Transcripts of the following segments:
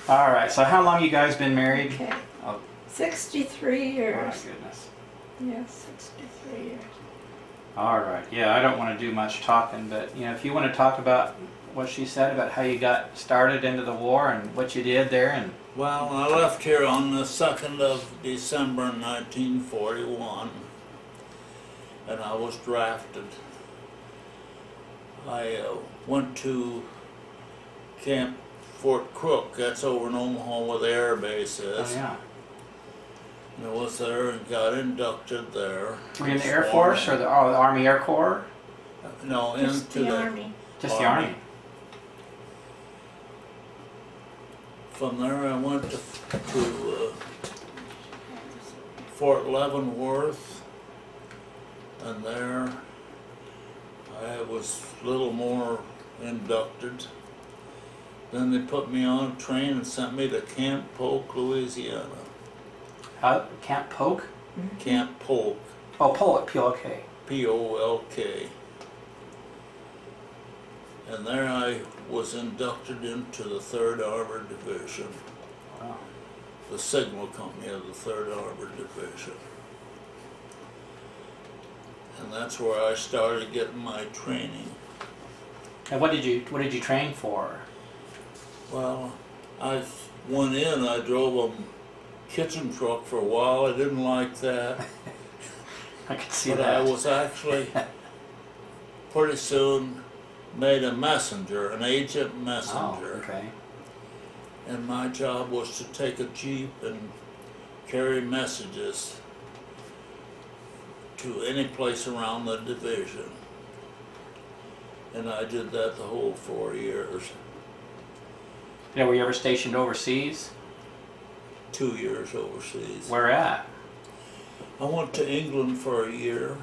All right, so how long you guys been married? Okay. Oh, 63 my years. goodness. Yes, 63 years. All right, yeah, I don't want to do much talking, but you know, if you want to talk about what she said about how you got started into the war and what you did there, and Well, I left here on the 2nd of December 1941, and I was drafted. I went to Camp Fort Crook, that's over in Omaha where the air base is. oh yeah, And I was there and got inducted there. were you in the Air Force or the Army Air Corps? No, Just into the the Army. Just the Army. Army. From there I went to Fort Leavenworth, and there I was a little more inducted. Then they put me on a train and sent me to Camp Polk, Louisiana. Camp Polk? Camp Polk, Oh, Polk, P-O-K. P-O-L-K. And there I was inducted into the 3rd Armored Division, Wow. the signal company of the 3rd Armored Division. And that's where I started getting my training. And what did you train for? Well, I went in, I drove a kitchen truck for a while. I didn't like that. I could see But that. I was actually pretty soon made a messenger, an agent Oh, messenger. okay. And my job was to take a Jeep and carry messages to any place around the division. And I did that the whole 4 years. Yeah, were you ever stationed overseas? 2 years overseas. Where at? I went to England for a year.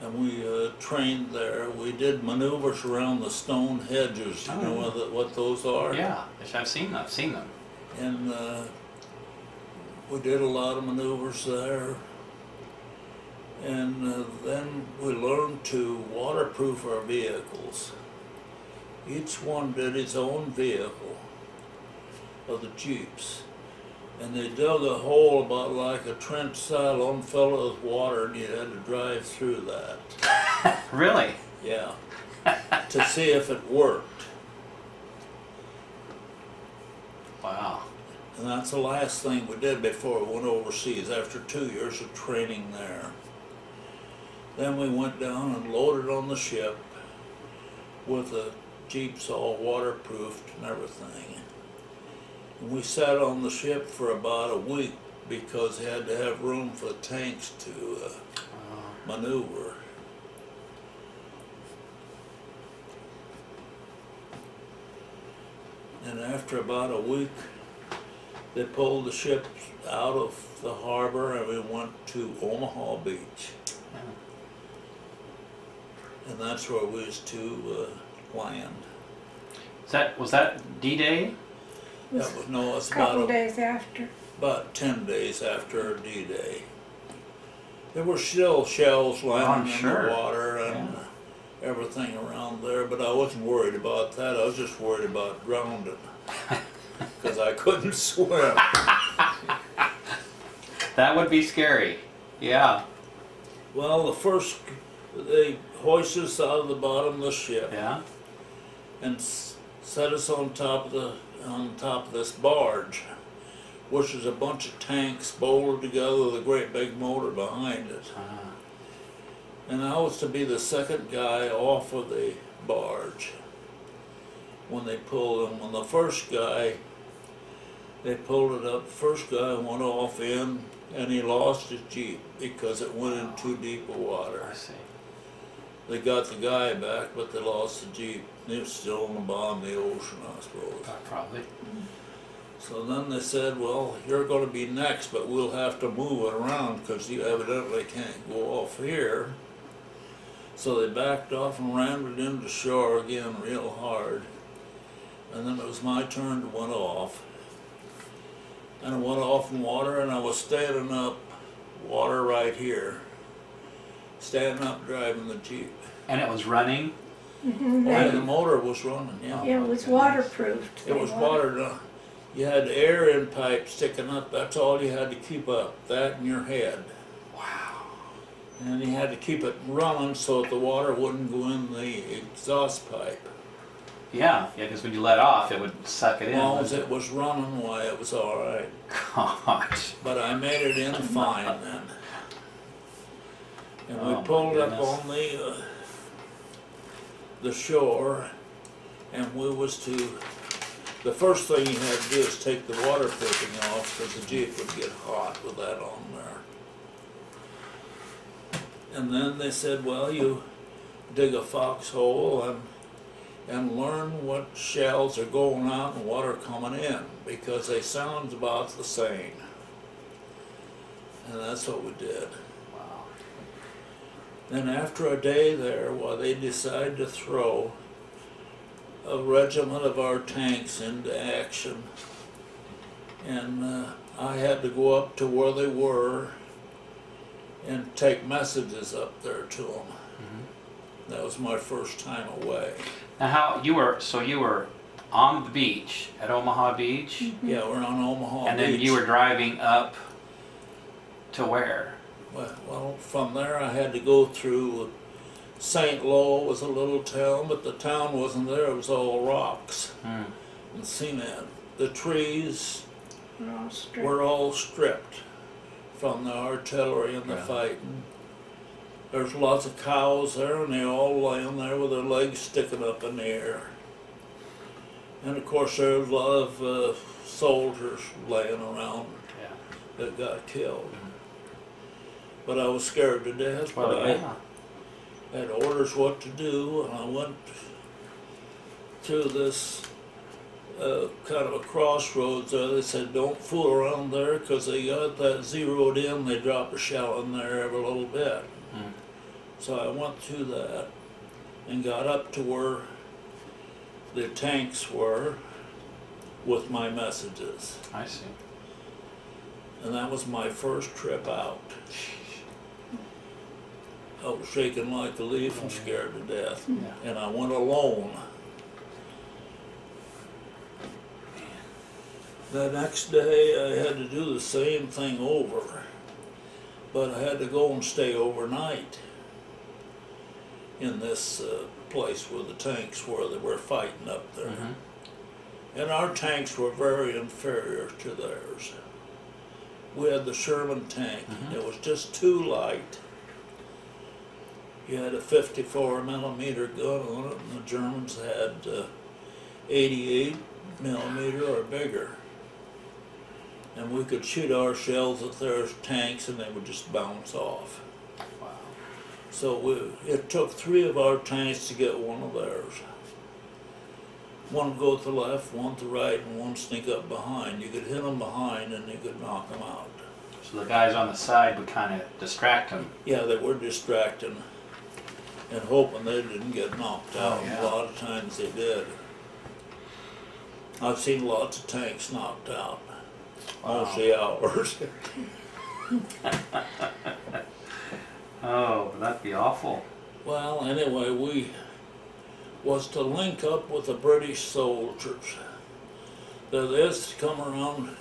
And we trained there. We did maneuvers around the stone hedges. You know what those are? Yeah, I've seen them. And we did a lot of maneuvers there. And then we learned to waterproof our vehicles. Each one did its own vehicle of the Jeeps. And they dug a hole about like a trench saddle and filled it with water, and you had to drive through that. Really? Yeah. To see if it worked. Wow. And that's the last thing we did before we went overseas, after 2 years of training there. Then we went down and loaded on the ship with the Jeeps all waterproofed and everything. And we sat on the ship for about a week because they had to have room for the tanks to maneuver. And after about a week, they pulled the ship out of the harbor and we went to Omaha Beach. And that's where we was to land. Was that D-Day? No, it's A couple about days after. about 10 days after D-Day. There were still shells landing in the water and everything around there, but I wasn't worried about that. I was just worried about drowning because I couldn't swim. That would be scary. Yeah. Well, they hoisted us out of the bottom of the ship Yeah. and set us on top of this barge, which is a bunch of tanks bolted together with a great big motor behind it. And I was to be the second guy off of the barge when they pulled him. When the first guy, they pulled it up, the first guy went off in and he lost his Jeep because it went in too deep of water. I see. They got the guy back, but they lost the Jeep. It was still on the bottom of the ocean, I suppose. Probably. So then they said, well, you're going to be next, but we'll have to move it around because you evidently can't go off here. So they backed off and rammed it into shore again real hard. And then it was my turn to went off. And I went off in water and I was standing up, water right here. Standing up driving the Jeep. And it was running? Mhm, And the they- motor was running, yeah. Yeah, it was waterproofed. It was watered. You had air in pipe sticking up. That's all you had to keep up. That and your head. Wow. And you had to keep it running so that the water wouldn't go in the exhaust pipe. Yeah, because when you let off, it would suck it As in. long as wouldn't it was running, why, it was all right. Gosh. But I made it in fine then. And we Oh, my pulled up goodness. on the shore, and we was to. The first thing you had to do is take the waterproofing off because the Jeep would get hot with that on there. And then they said, well, you dig a foxhole and learn what shells are going out and what are coming in because they sound about the same. And that's what we did. Wow. Then after a day there, well, they decided to throw a regiment of our tanks into action. And I had to go up to where they were and take messages up there to them. Mm-hmm. That was my first time away. Now, you were on the beach at Omaha Beach, Yeah, we're on Omaha and Beach. then you were driving up to where? Well, from there I had to go through St. Lo was a little town, but the town wasn't there. It was all rocks Hmm. and cement. The trees We're all stripped. were all stripped from the artillery and the Really? fighting. There's lots of cows there, and they're all laying there with their legs sticking up in the air. And of course, there's a lot of soldiers laying around Yeah. that got killed. Mhm. But I was scared to death. Well, but yeah. I had orders what to do, and I went through this kind of a crossroads there. They said, don't fool around there, because they got that zeroed in. They drop a shell in there every little bit. Hmm. So I went through that and got up to where the tanks were with my messages. I see. And that was my first trip out. I was shaking like a leaf and scared to death. Yeah. And I went alone. The next day I had to do the same thing over, but I had to go and stay overnight in this place where the tanks were. They were fighting up there. Mhm. And our tanks were very inferior to theirs. We had the Sherman tank. Mhm. It was just too light. You had a 54 millimeter gun on it, and the Germans had 88 millimeter or bigger. And we could shoot our shells at their tanks and they would just bounce off. Wow. So it took 3 of our tanks to get one of theirs. One would go to the left, one to the right, and one sneak up behind. You could hit them behind and you could knock them out. So the guys on the side would kind of distract them. Yeah, they were distracting and hoping they didn't get knocked out. Oh, yeah. A lot of times they did. I've seen lots of tanks knocked out. Wow. Mostly ours. Oh, that'd be awful. Well, anyway, we was to link up with the British soldiers. They're this come around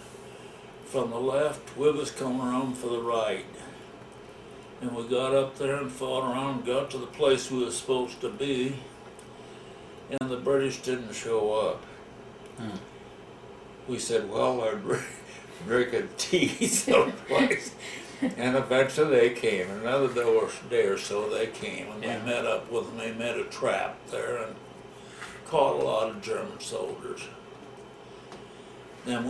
from the left, we was coming around for the right. And we got up there and fought around, got to the place we was supposed to be, and the British didn't show up. Hmm. We said, well, they're drinking tea someplace. And eventually they came. Another day or so they came, and Yeah. we met up with them. They made a trap there and caught a lot of German soldiers. Then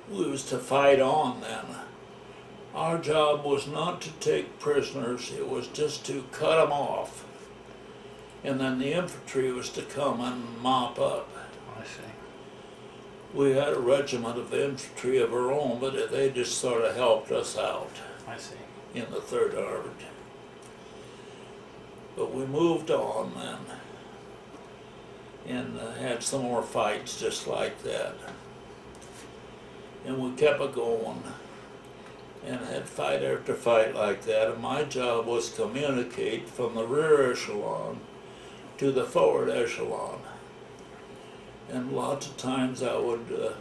we was to fight on then. Our job was not to take prisoners, it was just to cut them off. And then the infantry was to come and mop up. I see. We had a regiment of infantry of our own, but they just sort of helped us out I see. in the 3rd Armored. But we moved on then and had some more fights just like that. And we kept it going. and had fight after fight like that, and my job was to communicate from the rear echelon to the forward echelon. And lots of times I would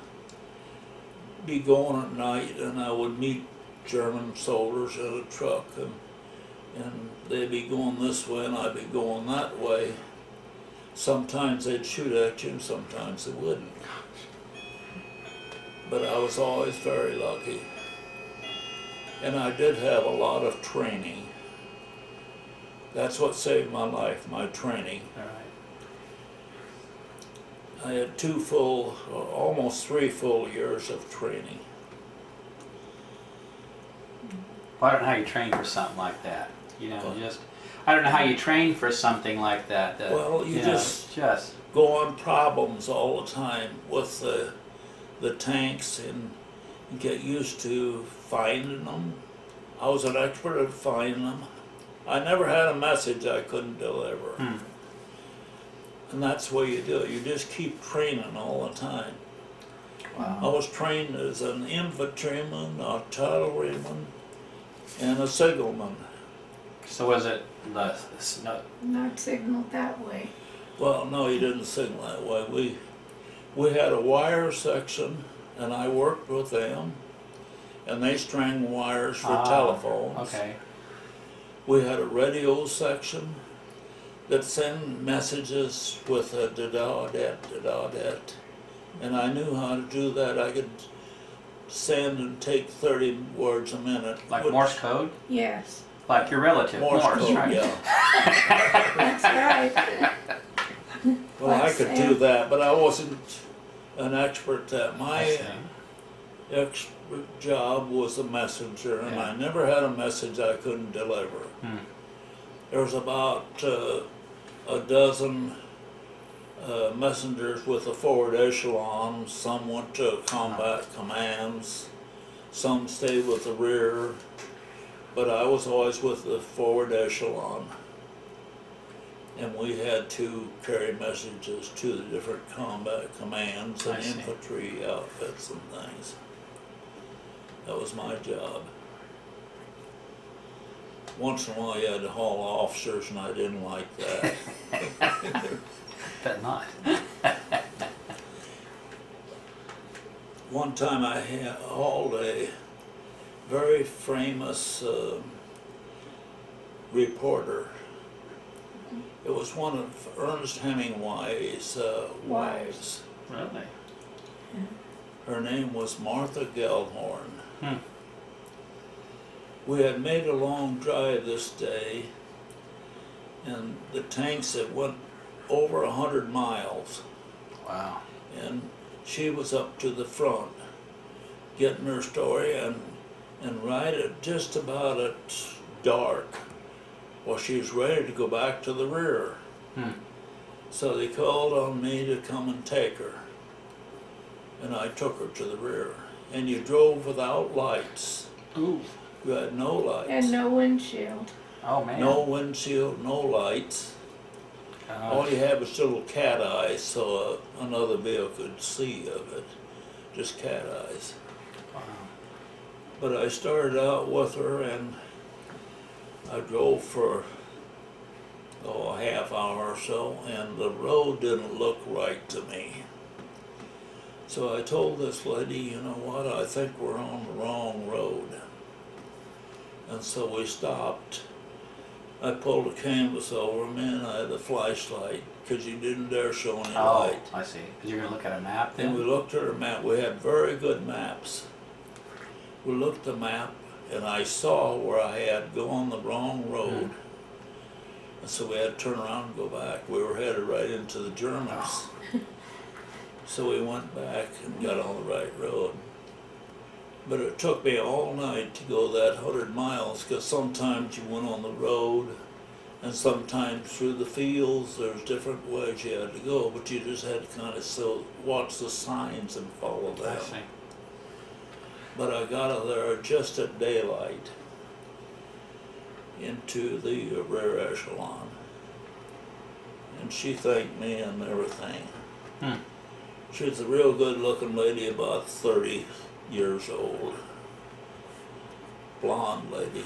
be going at night, and I would meet German soldiers in a truck, and they'd be going this way and I'd be going that way. Sometimes they'd shoot at you and sometimes they wouldn't. But I was always very lucky. And I did have a lot of training. That's what saved my life, my training. All right. I had 2 full, almost 3 full years of training. Well, I don't know how you train for something like that. You know, I don't know how you train for something like that. Well, you just go on problems all the time with the tanks and get used to finding them. I was an expert at finding them. I never had a message I couldn't deliver. And that's what you do. You just keep training all the time. Wow. I was trained as an infantryman, a artilleryman, and a signalman. So was it no, Not signaled that way. Well, no, you didn't signal that way. We had a wire section, and I worked with them, and they strung wires for telephones. Okay. We had a radio section that sent messages with a da-da-dat, and I knew how to do that. I could send and take 30 words a minute. Like Morse code? Yes, Like your relative, Morse code, right? yeah. that's right. Well, I Like could Sam. do that, but I wasn't an expert at that. I My see. expert job was a messenger, and Yeah. I never had a message I couldn't deliver. There was about a dozen messengers with the forward echelon. Some went to combat commands, some stayed with the rear, but I was always with the forward echelon. And we had to carry messages to the different combat commands and I see. infantry outfits and things. That was my job. Once in a while you had to haul officers, and I didn't like that. Bet not. One time I hauled a very famous reporter. It was one of Ernest Hemingway's wives. Really? Her name was Martha Gellhorn. Hmm. We had made a long drive this day, and the tanks had went over 100 miles, Wow. and she was up to the front getting her story, and right at just about at dark, well, she was ready to go back to the rear. So they called on me to come and take her, and I took her to the rear. And you drove without lights. Ooh. You had no lights. And no windshield. Oh man. No windshield, no lights. All you had was little cat eyes, so another vehicle could see of it. Just cat eyes. Wow. But I started out with her, and I drove for a half hour or so, and the road didn't look right to me. So I told this lady, you know what, I think we're on the wrong road. And so we stopped. I pulled a canvas over me, and I had a flashlight, because you didn't dare show any Oh, light. I see. Because you're gonna look at a map And we then. looked at our map. We had very good maps. We looked at the map, and I saw where I had gone the wrong road. And so we had to turn around and go back. We were headed right into the Germans. So we went back and got on the right road. But it took me all night to go that 100 miles, because sometimes you went on the road, and sometimes through the fields. There's different ways you had to go, but you just had to kind of watch the signs and follow I them. see. But I got her there just at daylight into the rear echelon, and she thanked me and everything. She was a real good looking lady, about 30 years old. blonde lady.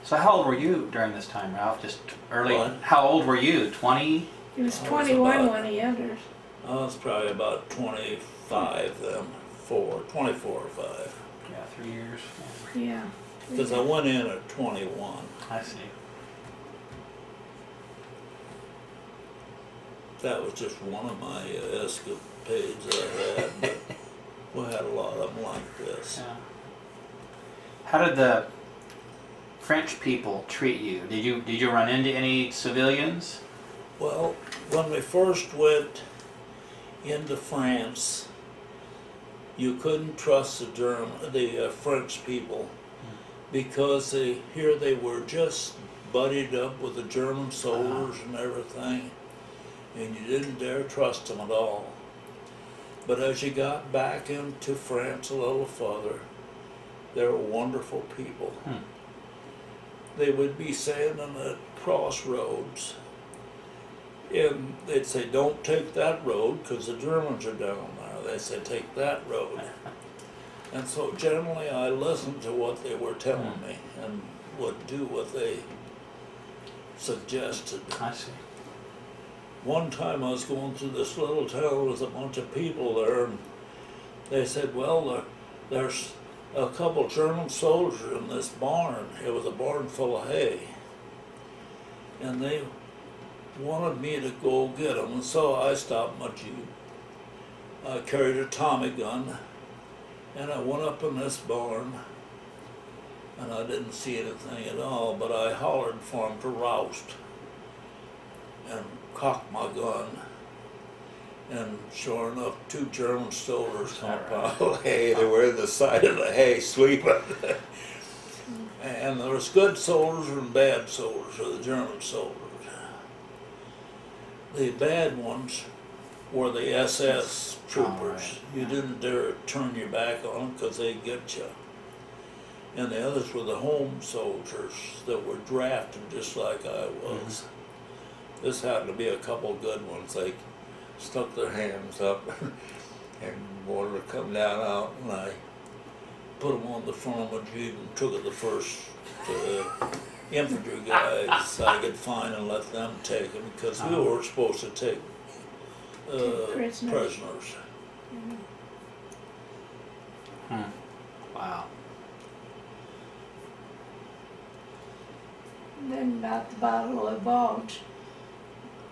So how old were you during this time, Ralph? Just early? What? How old were you? 20? He was I was 21 about- when he entered. I was probably about 25 then, 24 or 5. Yeah, 3 years. Yeah. Because I went in at 21. I see. That was just one of my escapades I had, but we had a lot of them like this. Yeah. How did the French people treat you? Did you run into any civilians? Well, when we first went into France, you couldn't trust the French people because they were just buddied up with the German soldiers and everything, and you didn't dare trust them at all. But as you got back into France a little further, they were wonderful people. They would be standing at crossroads, and they'd say, "Don't take that road because the Germans are down there." They say, "Take that road." And so generally I listened to what they were telling me and would do what they suggested. I see. One time I was going through this little town with a bunch of people there, and they said, "Well, there's a couple German soldiers in this barn." It was a barn full of hay. And they wanted me to go get them, and so I stopped my Jeep. I carried a Tommy gun, and I went up in this barn, and I didn't see anything at all, but I hollered for them to roust, and cocked my gun. And sure enough, 2 German soldiers come up out of the hay. They were in the side of the hay sleeping. And there was good soldiers and bad soldiers, or the German soldiers. The bad ones were the SS troopers. You didn't dare turn your back on them because they'd get you. And the others were the home soldiers that were drafted just like I was. This happened to be a couple good ones. They stuck their hands up and wanted to come down out, and I put them on the front of my Jeep and took it the first infantry guys I could find and let them take them because we were supposed to take prisoners. Wow. And then about the Battle of the Bulge.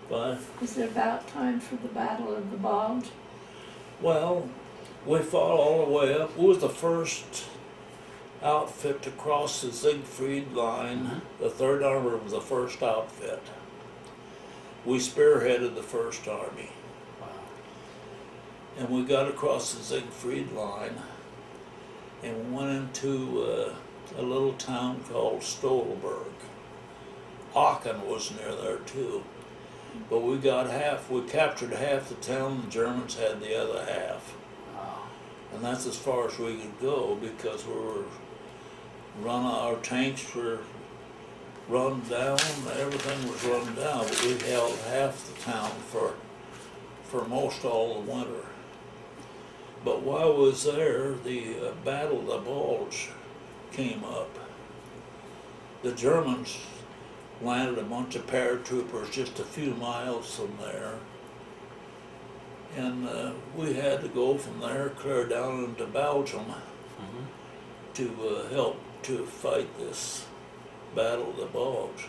But, Is it about time for the Battle of the Bulge? well, we fought all the way up. We was the first outfit to cross the Siegfried line. The 3rd Army was the first outfit. We spearheaded the 1st Army. Wow. And we got across the Siegfried line and went into a little town called Stolberg. Aachen was near there too. But we captured half the town, the Germans had the other half. Wow. And that's as far as we could go because our tanks were run down, everything was run down, but we held half the town for most all the winter. But while I was there, the Battle of the Bulge came up. The Germans landed a bunch of paratroopers just a few miles from there. And we had to go from there clear down into Belgium to help to fight this Battle of the Bulge.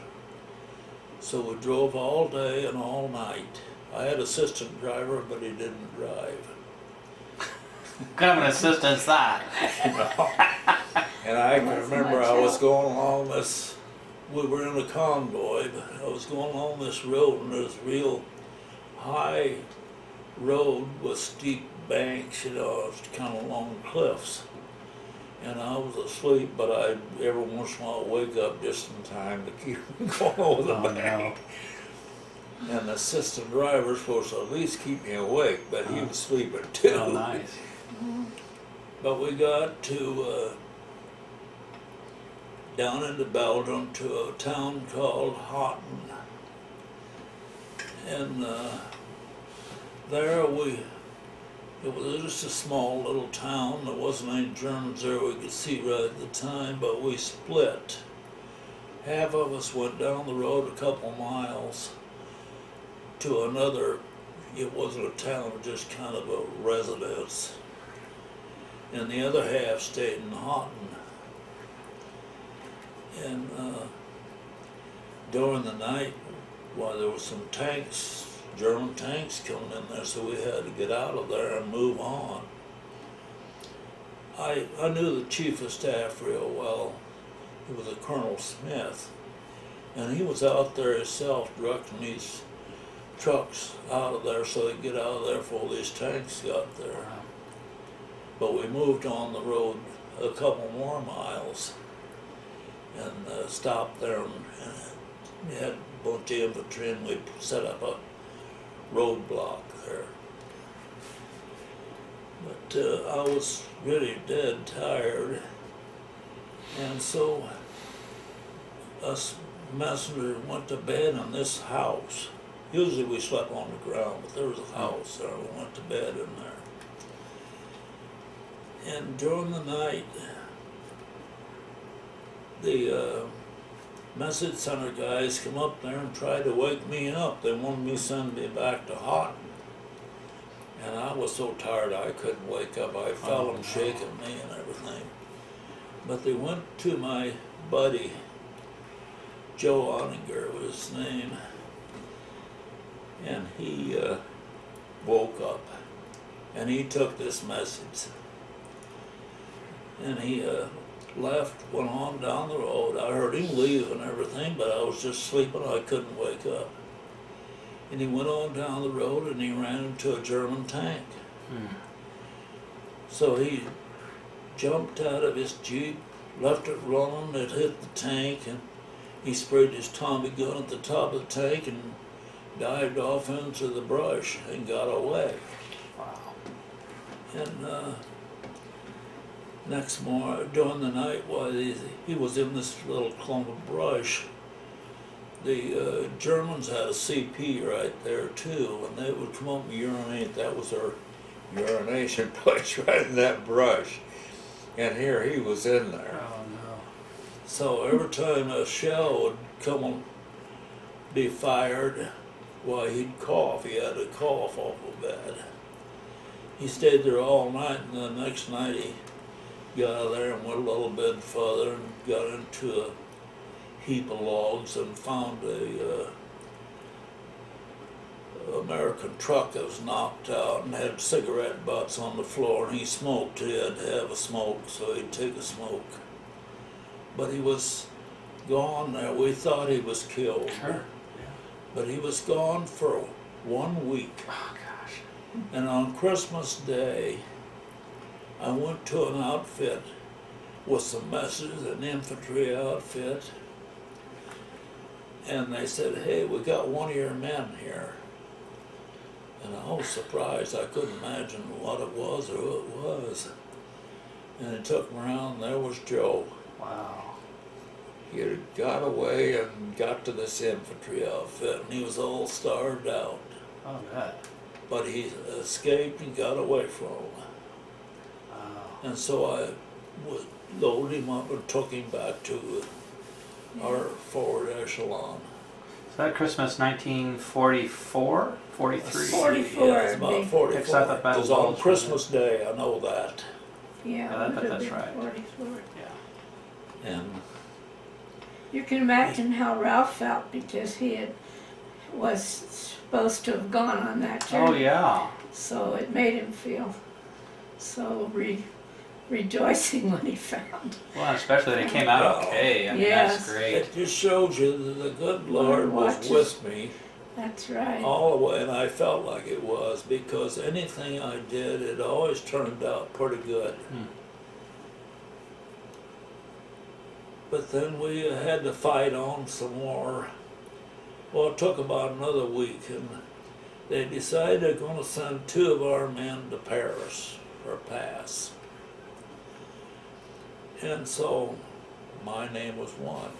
So we drove all day and all night. I had assistant driver, but he didn't drive. What kind of an assistant's that? And I can Wasn't remember much I was help. going along this, we were in a convoy, but I was going along this road, and there's real high road with steep banks, it's kind of long cliffs. And I was asleep, but every once in a while wake up just in time to keep going over the bank. And the assistant driver was supposed to at least keep me awake, but he was sleeping too. Oh, nice. But we got to down into Belgium to a town called Hotten. And there we It was just a small little town. There wasn't any Germans there we could see right at the time, but we split. Half of us went down the road a couple miles to another. It wasn't a town, it was just kind of a residence. And the other half stayed in Houghton. And during the night, while there were some tanks, German tanks coming in there, so we had to get out of there and move on. I knew the chief of staff real well. He was a Colonel Smith, and he was out there himself directing these trucks out of there so they'd get out of there before these tanks got there. But we moved on the road a couple more miles and stopped there, and we had a bunch of infantry, and we set up a roadblock there. But I was really dead tired, and so us messengers went to bed in this house. Usually we slept on the ground, but there was a house there. We went to bed in there. And during the night, the message center guys come up there and tried to wake me up. They wanted me to send me back to Houghton. And I was so tired I couldn't wake up. I felt them shaking me and everything. But they went to my buddy, Joe Oninger was his name, and he woke up and he took this message. And he left, went on down the road. I heard him leave and everything, but I was just sleeping. I couldn't wake up. And he went on down the road and he ran into a German tank. So he jumped out of his Jeep, left it running, it hit the tank, and he sprayed his Tommy gun at the top of the tank and dived off into the brush and got away. Wow. And next morning, during the night, while he was in this little clump of brush, the Germans had a CP right there too, and they would come up and urinate. That was their urination place, right in that brush. And here he was in there. Oh no. So every time a shell would come and be fired, why, he'd cough. He had to cough awful bad. He stayed there all night, and the next night he got out of there and went a little bit further and got into a heap of logs and found a American truck that was knocked out and had cigarette butts on the floor, and he smoked. He had to have a smoke, so he'd take a smoke. But he was gone there. We thought he was killed. Sure. Yeah. But he was gone for 1 week. Oh gosh. And on Christmas Day, I went to an outfit with some messes, an infantry outfit, and they said, "Hey, we got one of your men here." And I was surprised. I couldn't imagine what it was or who it was. And they took me around, and there was Joe. Wow. He had got away and got to this infantry outfit, and he was all starved out. Oh god. But he escaped and got away from them. Wow. And so I would load him up and took him back to our forward echelon. So that Christmas 1944? 43? 44. Yeah, it's about Big. 44. Picks up at It Battle was on Bulge, Christmas Day, I know that. Yeah, Yeah, it would have that's been right. 44. Yeah. And You can imagine how Ralph felt because was supposed to have gone on that journey. Oh yeah. So it made him feel so rejoicing when he found. Well, especially that it came out okay. I mean, Yes. that's great. it just shows you that the good Lord was watches. with me That's right. all the way, and I felt like it was, because anything I did, it always turned out pretty good. But then we had to fight on some more. Well, it took about another week, and they decided they're going to send 2 of our men to Paris for a pass. And so my name was one.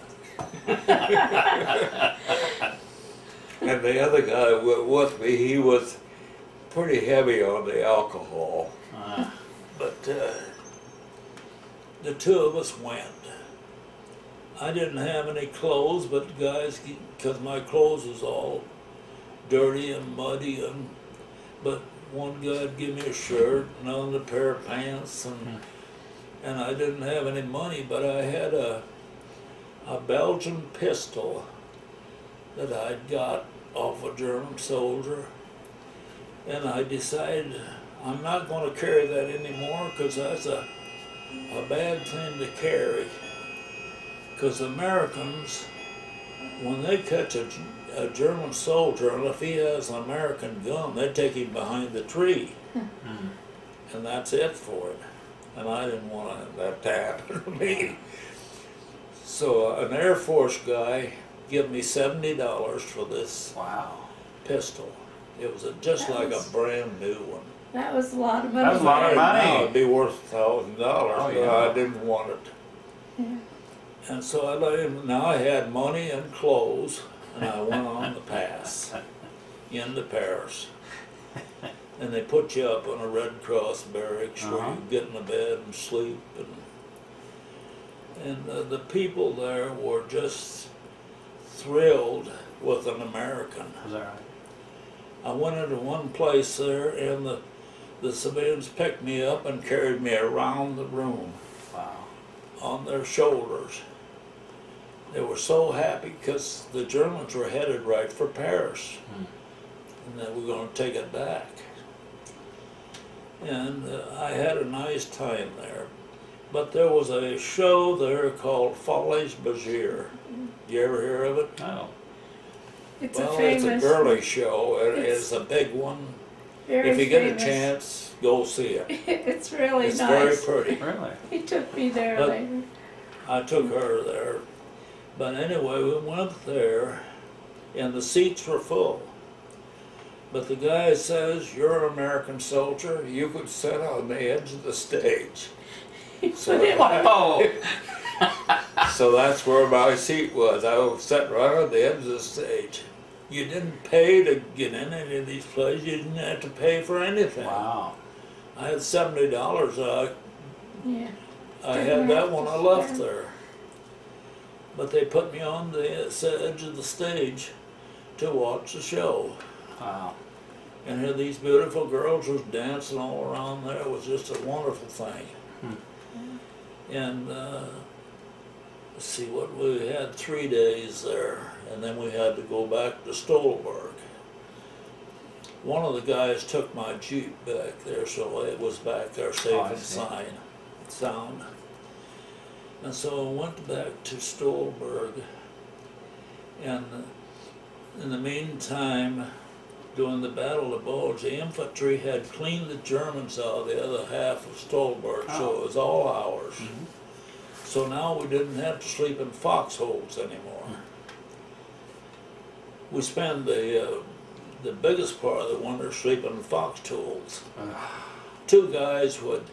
And the other guy with me, he was pretty heavy on the alcohol, Uh, but the two of us went. I didn't have any clothes, but guys, because my clothes was all dirty and muddy, but one guy'd give me a shirt, another a pair of pants, and I didn't have any money, but I had a Belgian pistol that I'd got off a German soldier, and I decided I'm not going to carry that anymore because that's a bad thing to carry. Because Americans, when they catch a German soldier, and if he has an American gun, they take him behind the tree, and that's it for it. And I didn't want that to happen to me. So an Air Force guy gave me $70 for this wow. pistol. It was just like a brand new one. That was a lot of money. That was a lot of money. Now it'd be worth $1,000, Oh, but yeah. I didn't want it. Yeah. And so I let him. Now I had money and clothes, and I went on the pass into Paris. And they put you up on a Red Cross barracks where you get in a bed and sleep, and the people there were just thrilled with an American. Is that right? I went into one place there, and the civilians picked me up and carried me around the room Wow. on their shoulders. They were so happy because the Germans were headed right for Paris, and they were going to take it back. And I had a nice time there. But there was a show there called Folies Bergère. You ever hear of it? Oh. It's Well, a famous. it's a girly show. It's It's a big one. Very If you get famous. a chance, go see it. It's really It's nice. very pretty. Really? He took me there But- later. I took her there. But anyway, we went there, and the seats were full. But the guy says, "You're an American soldier. You could sit on the edge of the stage." So, Wow. so that's where my seat was. I was sitting right on the edge of the stage. You didn't pay to get in any of these places. You didn't have to pay for anything. Wow. I had $70. Yeah. I Didn't had have that to when I left spend. there. But they put me on the edge of the stage to watch the show. Wow. And here these beautiful girls was dancing all around there. It was just a wonderful thing. And let's see, what we had 3 days there, and then we had to go back to Stolberg. One of the guys took my Jeep back there, so it was back there safe Oh, I and see. sound. And so I went back to Stolberg, and in the meantime, during the Battle of the Bulge, the infantry had cleaned the Germans out of the other half of Stolberg, so Oh. it was all ours. So now we didn't have to sleep in foxholes anymore. We spent the biggest part of the winter sleeping in foxholes. Two guys would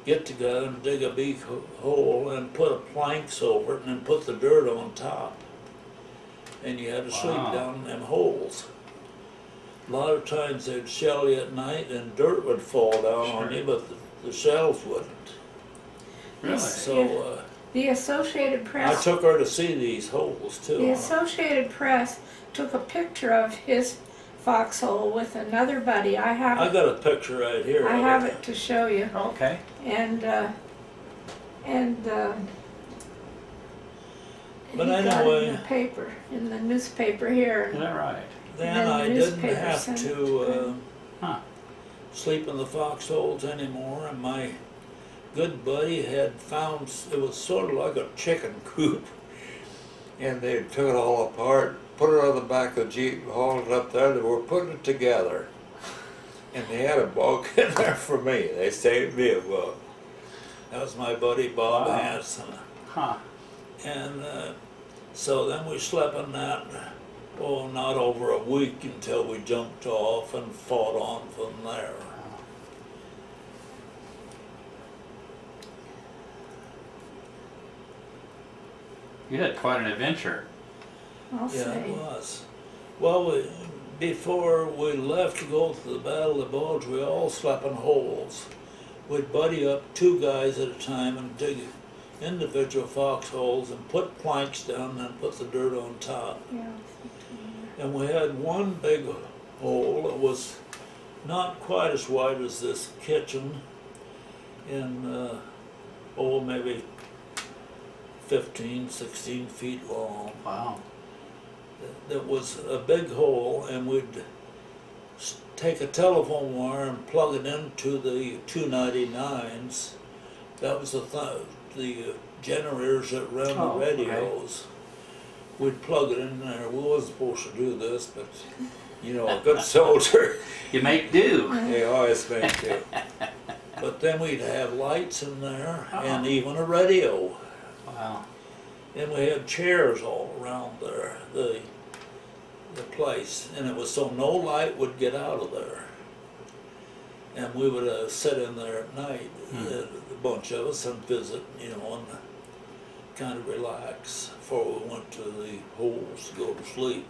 get together and dig a big hole and put planks over it and then put the dirt on top. And you had to sleep Wow. down in them holes. A lot of times they'd shell you at night and dirt would fall down on Sure. you, but the shells wouldn't. Really? So The Associated I Press. took her to see these holes too. The Associated Press took a picture of his foxhole with another buddy. I have I got a picture right here. I of have it to show you. Okay. And But he got it anyway- in the paper, in the newspaper here. Is that right? Then then I the didn't newspaper have sent it to Huh. sleep in the foxholes anymore, and my good buddy had found, it was sort of like a chicken coop, and they took it all apart, put it on the back of the Jeep, hauled it up there. They were putting it together, and they had a bunk in there for me. They saved me a bunk. That was my buddy Bob Wow. Hanson. Huh. And so then we slept in that, oh, not over a week until we jumped off and fought on from there. You had quite an adventure. I'll Yeah, say. it was. Well, before we left to go to the Battle of the Bulge, we all slept in holes. We'd buddy up 2 guys at a time and dig individual foxholes and put planks down and put the dirt on top. Yeah. And we had one big hole that was not quite as wide as this kitchen, and maybe 15, 16 feet long. Wow. That was a big hole, and we'd take a telephone wire and plug it into the 299s. That was the generators that ran Oh, the okay. radios. We'd plug it in there. We wasn't supposed to do this, but you know, a good soldier, You make do. they always make do. But then we'd have lights in there, and Oh. even a radio. Wow. And we had chairs all around there, the place, and it was so no light would get out of there. And we would sit in there at night, a bunch of us, and visit, you know, and kind of relax before we went to the holes to go to sleep.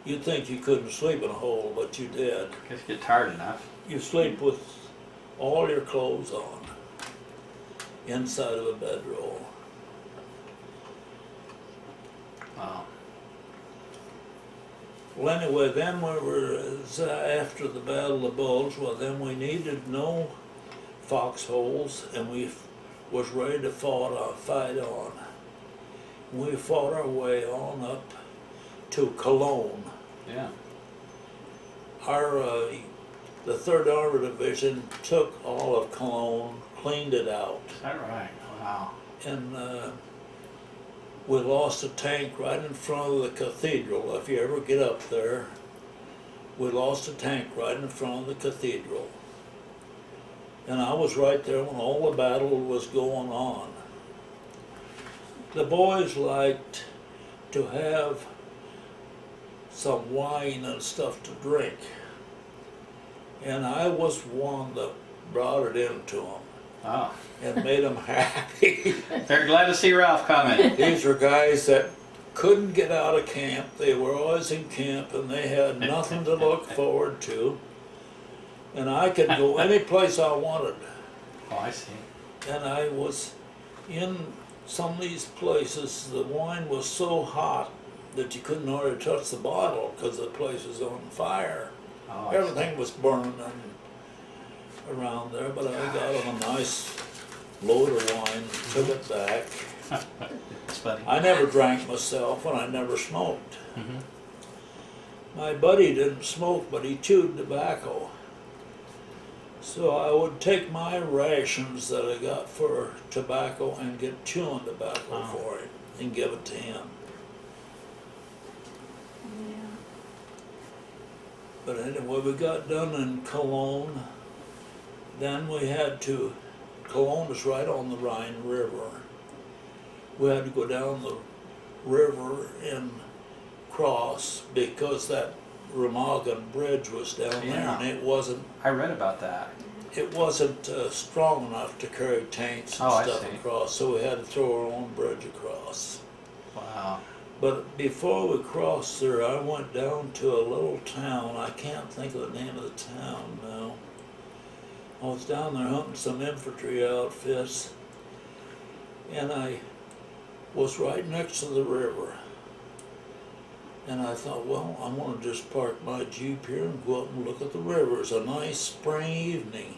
You'd think you couldn't sleep in a hole, but you did. Just get tired enough. You sleep with all your clothes on, inside of a bedroll. Wow. Well, anyway, then we were, after the Battle of the Bulge, well, then we needed no foxholes, and we was ready to fight on. We fought our way on up to Cologne. Yeah. Our, the 3rd Armored Division took all of Cologne, cleaned it out, Is that right? Wow. and we lost a tank right in front of the cathedral. If you ever get up there, we lost a tank right in front of the cathedral. And I was right there when all the battle was going on. The boys liked to have some wine and stuff to drink. And I was one that brought it into them Oh. and made them happy. They're glad to see Ralph coming. These were guys that couldn't get out of camp. They were always in camp, and they had nothing to look forward to. And I could go any place I wanted. Oh, I see. And I was in some of these places, the wine was so hot that you couldn't hardly touch the bottle because the place was on fire. Oh, I see. Everything was burning around there, but I got them a nice load of wine, took it back. It's funny. I never drank myself, and I never smoked. Mhm. My buddy didn't smoke, but he chewed tobacco. So I would take my rations that I got for tobacco and get chewing tobacco Wow. for him and give it to him. Yeah. But anyway, we got done in Cologne. Then we had to, Cologne is right on the Rhine River. We had to go down the river and cross because that Remagen Bridge was down there, Yeah. and it wasn't I read about that. strong enough to carry tanks and Oh, I stuff see. across, so we had to throw our own bridge across. Wow. But before we crossed there, I went down to a little town. I can't think of the name of the town now. I was down there hunting some infantry outfits, and I was right next to the river. And I thought, well, I'm going to just park my Jeep here and go up and look at the river. It's a nice spring evening.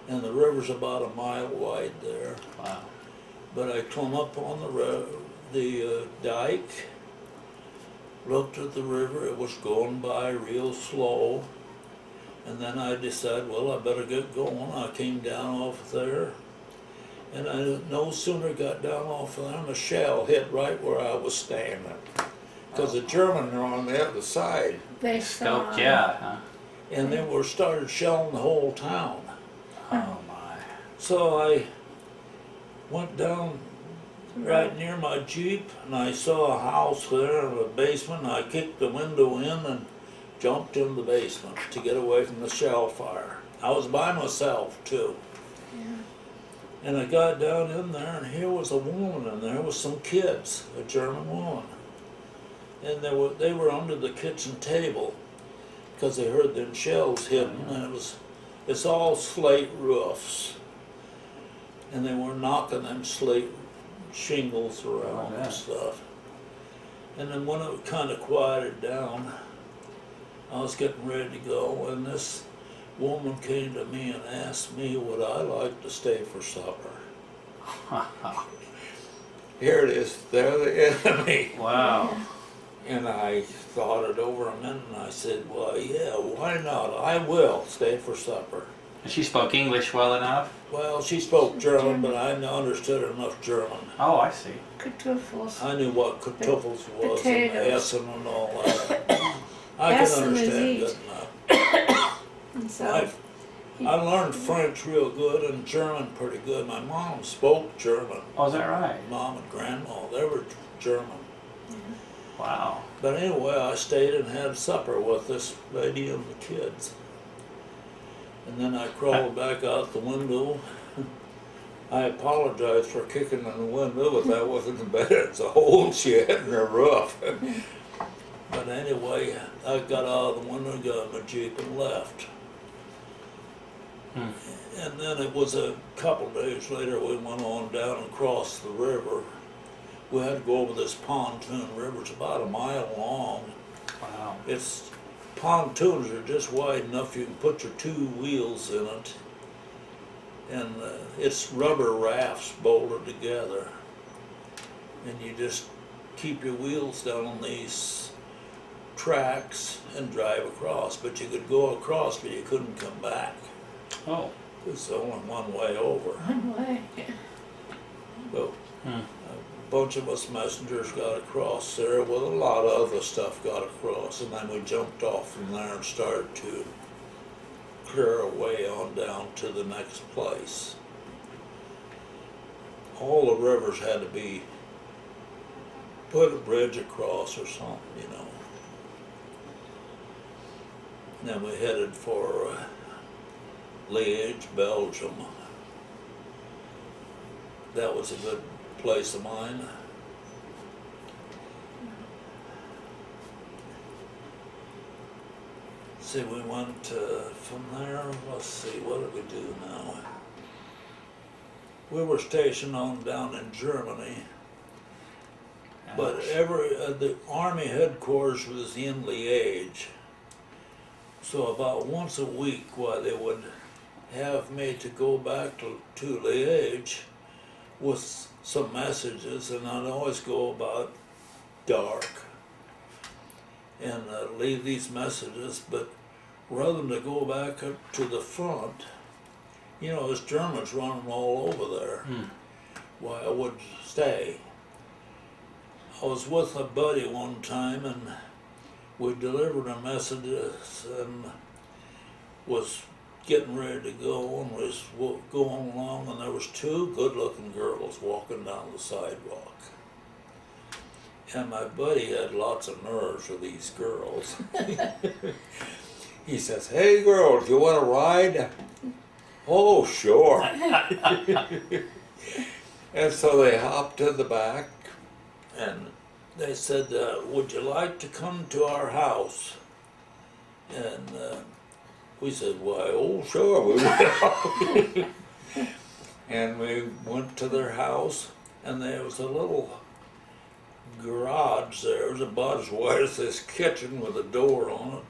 And the river's about a mile wide there. Wow. But I come up on the dike, looked at the river. It was going by real slow. And then I decided, well, I better get going. I came down off there. And I no sooner got down off there than a shell hit right where I was standing. Because the Germans are on the other side. They saw. Scoped you out, huh? And they were started shelling the whole town. Oh my. So I went down right near my Jeep, and I saw a house there in the basement, and I kicked the window in and jumped in the basement to get away from the shell fire. I was by myself too. And I got down in there, and here was a woman in there with some kids, a German woman. and they were under the kitchen table because they heard them shells hitting, and it's all slate roofs, and they were knocking them slate shingles around yeah. and stuff. And then when it kind of quieted down, I was getting ready to go, and this woman came to me and asked me would I like to stay for supper. Here it is, they're the enemy. Wow. And I thought it over a minute and I said, well, yeah, why not? I will stay for supper. And she spoke English well enough? Well, she spoke German, but I understood enough German. Oh, I see. Kartoffels. I knew what kartoffels was Potatoes. and essen and all that. I Essen can is understand eat. good enough. And so I learned French real good and German pretty good. My mom spoke German. Oh, is that right? Mom and grandma, they were German. Wow. But anyway, I stayed and had supper with this lady and the kids. And then I crawled back out the window. I apologized for kicking in the window, but that wasn't the bed. It's a hole she had in her roof. But anyway, I got out of the window, got in the Jeep and left. And then it was a couple days later, we went on down and crossed the river. We had to go over this pontoon river. It's about a mile long. Wow. It's pontoons are just wide enough you can put your two wheels in it, and it's rubber rafts bolted together, and you just keep your wheels down on these tracks and drive across. But you could go across, but you couldn't come back. Oh. It's only one way over. one way. But a bunch of us messengers got across there with a lot of other stuff got across, and then we jumped off from there and started to clear our way on down to the next place. All the rivers had to be put a bridge across or something, you know. And then we headed for Liège, Belgium. That was a good place of mine. See, we went from there, let's see, what did we do now? We were stationed on down in Germany, but the army headquarters was in Liège. So about once a week, they would have me to go back to Liège with some messages, and I'd always go about dark and leave these messages. But rather than to go back up to the front, you know, there's Germans running all over there. Why, I would stay. I was with a buddy one time, and we delivered a message and was getting ready to go, and was going along, and there was two good-looking girls walking down the sidewalk. And my buddy had lots of nerves with these girls. He says, "Hey girls, you want to ride?" "Oh, sure." And so they hopped in the back, and they said, "Would you like to come to our house?" And we said, "Why, oh, sure we will." And we went to their house, and there was a little garage there. It was about as wide as this kitchen with a door on it.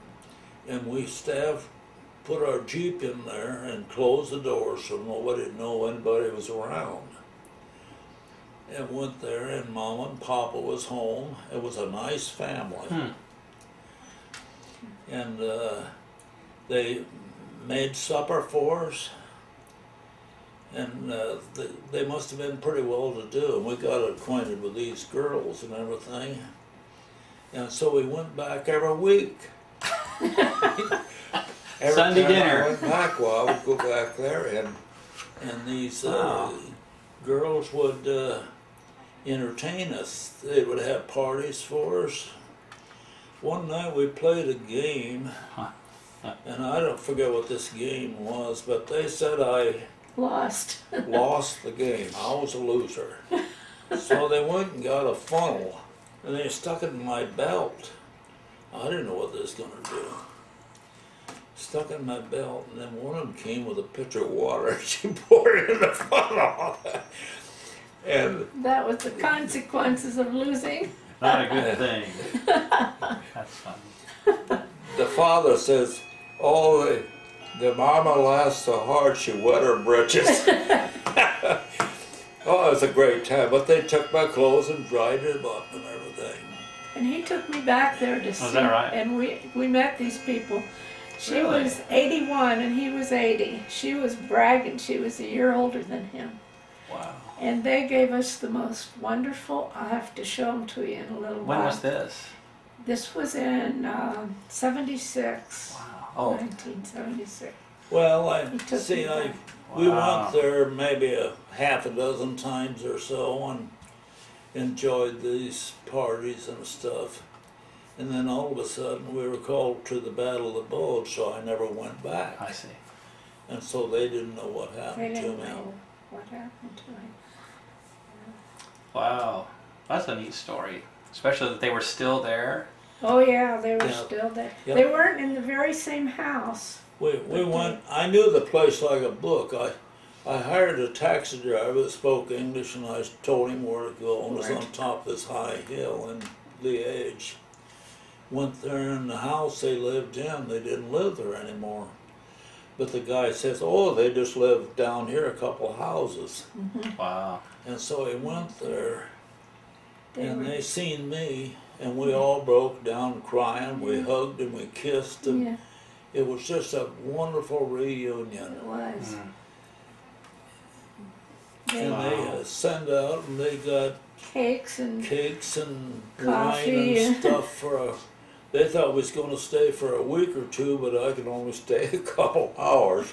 And we put our Jeep in there and closed the door so nobody would know anybody was around. And went there, and Mama and Papa was home. It was a nice family. And they made supper for us, and they must have been pretty well to do, and we got acquainted with these girls and everything. And so we went back every week. Every Sunday time dinner. I went back, well, I would go back there, and these girls would entertain us. They would have parties for us. One night we played a game, and I don't forget what this game was, but they said I Lost. lost the game. I was a loser. So they went and got a funnel and they stuck it in my belt. I didn't know what they was gonna do. Stuck it in my belt, and then one of them came with a pitcher of water, and she poured it in the funnel. And That was the consequences of losing. Not a good thing. That's funny. the father says, "Oh, the mama laughed so hard she wet her britches." Oh, it was a great time. But they took my clothes and dried them up and everything. And he took me back there to see. that right? And we met these people. She Really? was 81 and he was 80. She was bragging she was a year older than him. Wow. And they gave us the most wonderful, I'll have to show them to you in a little while. When was this? This was in 76. Wow. Oh. 1976. Well, He took see, me back. we Wow. went there maybe a half a dozen times or so and enjoyed these parties and stuff. And then all of a sudden we were called to the Battle of the Bulge, so I never went back. I see. And so they didn't know what They happened to didn't me. know what happened to him. Wow. That's a neat story. Especially that they were still there. Oh yeah, they were Yeah. still there. Yep. They weren't in the very same house. We went, I knew the place like a book. I hired a taxi driver that spoke English and I told him where to go. And it was Right. on top of this high hill in Liège. Went there in the house they lived in, they didn't live there anymore. But the guy says, oh, they just live down here a couple houses. Wow. And so he went there and were- they seen me and we all broke down crying. We hugged and we kissed and Yeah, it was just a wonderful reunion. it was. Mm. They And Wow. they send out and they got cakes and cakes and Coffee. wine and stuff for they thought we was going to stay for a week or two, but I could only stay a couple hours.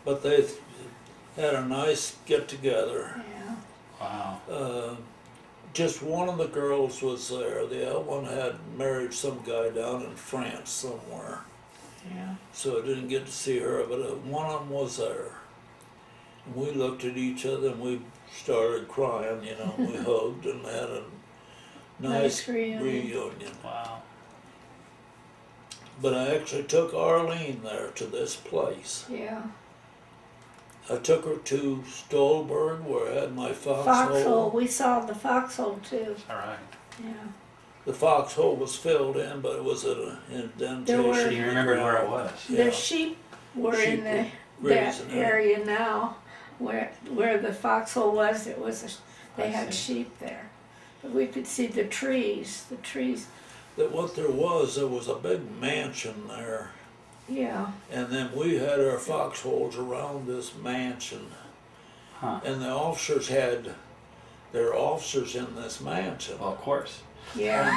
But they had a nice get together. yeah. Wow. Just one of the girls was there. The other one had married some guy down in France somewhere. Yeah. So I didn't get to see her, but one of them was there. And we looked at each other and we started crying, you know, we hugged and had a nice Nice reunion. reunion. Wow. But I actually took Arlene there to this place. Yeah. I took her to Stolberg where I had my Foxhole. foxhole. We saw the foxhole too. All right. Yeah. The foxhole was filled in, but it was an indentation. were- So you remembered where it was? Yeah. The sheep were Sheep in the, that grazing there. area now, where the foxhole was. It was they I had see. sheep there, but we could see the trees. The trees. That what there was a big mansion there. Yeah. And then we had our foxholes around this mansion. Huh. And the officers had their officers in this mansion. Well, of course. Yeah.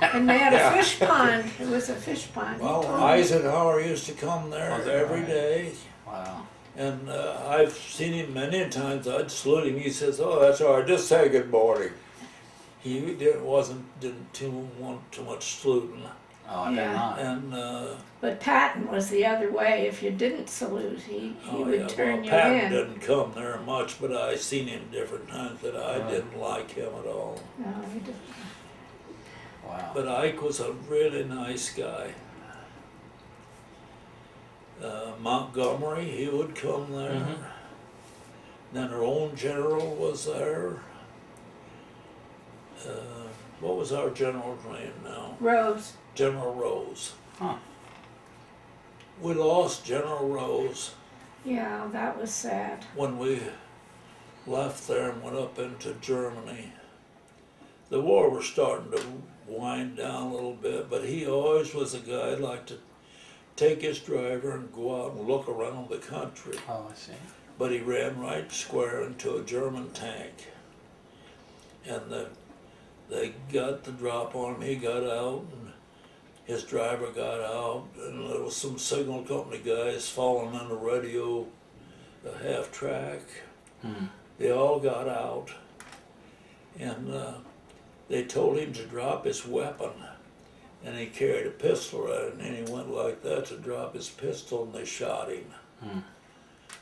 And, And they had Yeah. a fish pond. It was a fish pond. He well, told me. Eisenhower used to come there Was it every right? day. Wow. And I've seen him many times. I'd salute him. He says, "Oh, that's all right. Just say good morning." He didn't want too much saluting. Oh, I bet Yeah. not. And But Patton was the other way. If you didn't salute, he would turn you Patton in. didn't come there much, but I seen him different times that I Right. didn't like him at all. No, he didn't. Wow. But Ike was a really nice guy. Montgomery, he would come there. Mhm. Then our own general was there. What was our general's name now? Rose. General Rose. Huh. We lost General Rose Yeah, that was sad. when we left there and went up into Germany. The war was starting to wind down a little bit, but he always was a guy who'd like to take his driver and go out and look around the country. Oh, I see. But he ran right square into a German tank. And they got the drop on him, he got out, and his driver got out, and there was some signal company guys following on the radio, the half track. Hmm. They all got out, and they told him to drop his weapon. And he carried a pistol at it, and he went like that to drop his pistol, and they shot him. Hmm.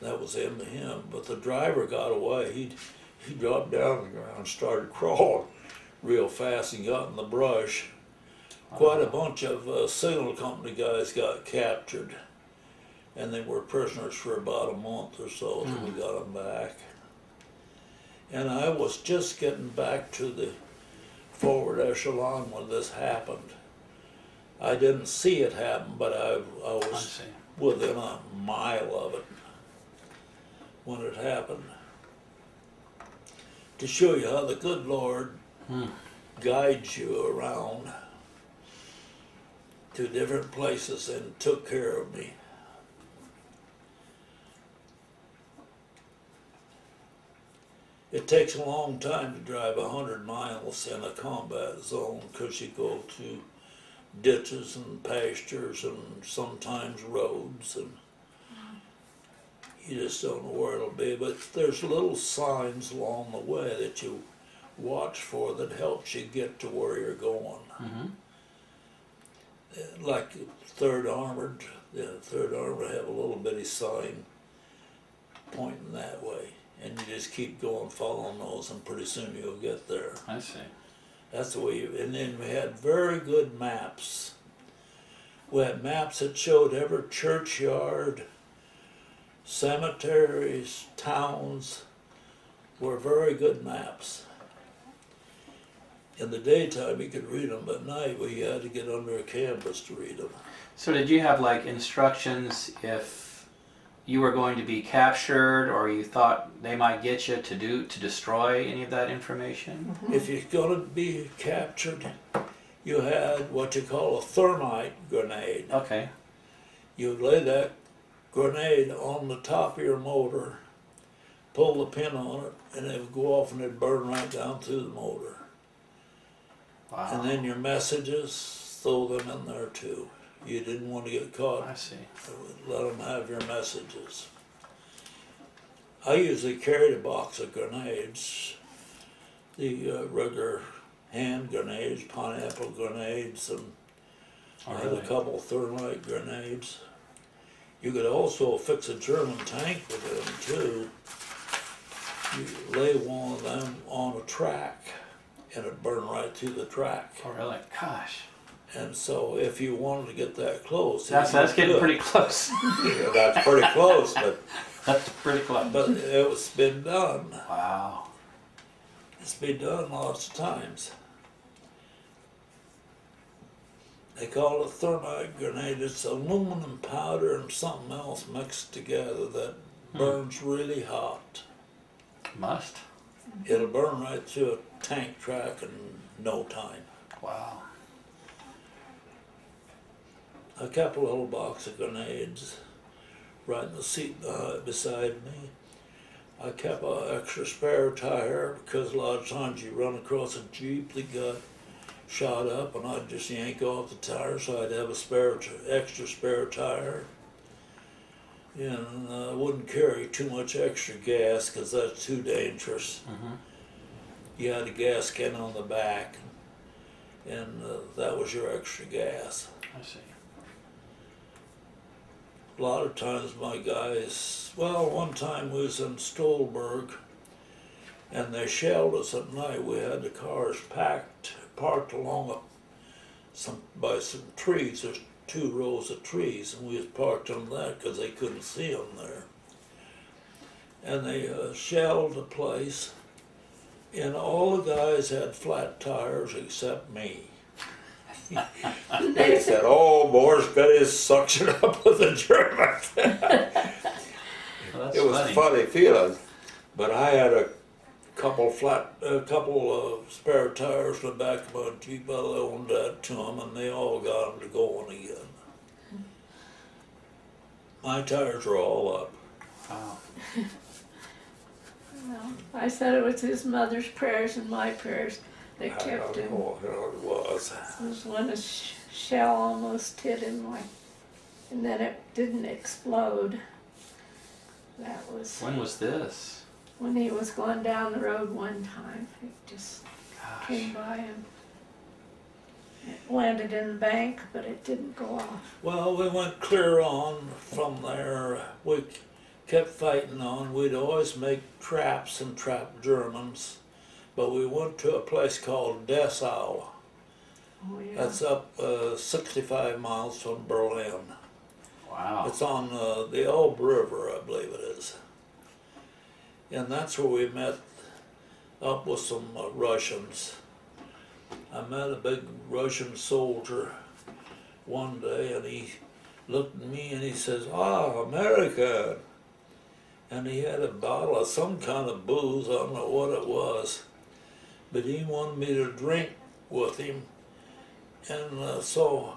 That was the end of him. But the driver got away. He dropped down on the ground and started crawling real fast and got in the brush. Quite a bunch of signal company guys got captured, and they were prisoners for about a month or so till we got them back. And I was just getting back to the forward echelon when this happened. I didn't see it happen, but I I was see. within a mile of it when it happened. To show you how the good Lord guides you around to different places and took care of me. It takes a long time to drive 100 miles in a combat zone because you go to ditches and pastures and sometimes roads, and you just don't know where it'll be. But there's little signs along the way that you watch for that helps you get to where you're going. Like Third Armored, Third Armored have a little bitty sign pointing that way, and you just keep going, following those, and pretty soon you'll get there. I see. That's the way you, and then we had very good maps. We had maps that showed every churchyard, cemeteries, towns, were very good maps. In the daytime you could read them, but at night we had to get under a canvas to read them. So did you have like instructions if you were going to be captured or you thought they might get you to destroy any of that information? If you're going to be captured, you had what you call a thermite grenade. Okay. You lay that grenade on the top of your motor, pull the pin on it, and it would go off and it'd burn right down through the motor. Wow. And then your messages, throw them in there too. You didn't want to get caught. I see. Let them have your messages. I usually carried a box of grenades, the regular hand grenades, pineapple grenades, and Oh, I had really? a couple of thermite grenades. You could also fix a German tank with them too. You lay one of them on a track and it'd burn right through the track. Oh, really? Gosh. And so if you wanted to get that close, That's getting pretty close. Yeah, that's pretty close, That's pretty close. but it's been done. Wow. It's been done lots of times. They call it a thermite grenade. It's aluminum powder and something else mixed together that burns really hot. Must. It'll burn right through a tank track in no time. Wow. I kept a little box of grenades right in the seat beside me. I kept an extra spare tire because a lot of times you run across a Jeep that got shot up and I'd just yank off the tire, so I'd have a extra spare tire. And I wouldn't carry too much extra gas because that's too dangerous. You had a gas can on the back, and that was your extra gas. I see. A lot of times my guys, well, one time we was in Stolberg, and they shelled us at night. We had the cars parked along by some trees. There's 2 rows of trees, and we was parked on that because they couldn't see them there. And they shelled the place, and all the guys had flat tires except me. They said, "Oh, Morse got his suction up with the Germans." Well, that's It was funny. a funny feeling, but I had a couple of spare tires in the back of my Jeep. I loaned that to them, and they all got them to going again. My tires are all up. Wow. Well, I said it was his mother's prayers and my prayers that kept him. Oh, it was. It was when a shell almost hit him, and then it didn't explode. That was When was this? when he was going down the road one time. It just Gosh. came by him. It landed in the bank, but it didn't go off. Well, we went clear on from there. We kept fighting on. We'd always make traps and trap Germans But we went to a place called Dessau. Oh, yeah. That's up 65 miles from Berlin. Wow. It's on the Elbe River, I believe it is. And that's where we met up with some Russians. I met a big Russian soldier one day, and he looked at me and he says, "Ah, American." And he had a bottle of some kind of booze, I don't know what it was, but he wanted me to drink with him. And so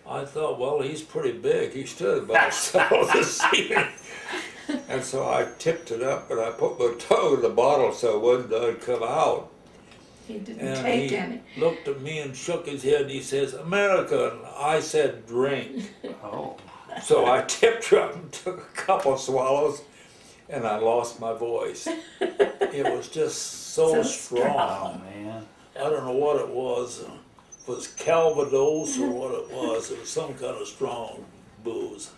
I thought, well, he's pretty big. He stood about the ceiling. And so I tipped it up and I put my toe in the bottle so it wouldn't come out. He didn't And take he any. looked at me and shook his head and he says, "American." I said, "Drink." Oh. So I tipped up and took a couple swallows and I lost my voice. It was just so So strong. Oh man. I don't know what it was. If it was Calvados or what it was. It was some kind of strong booze.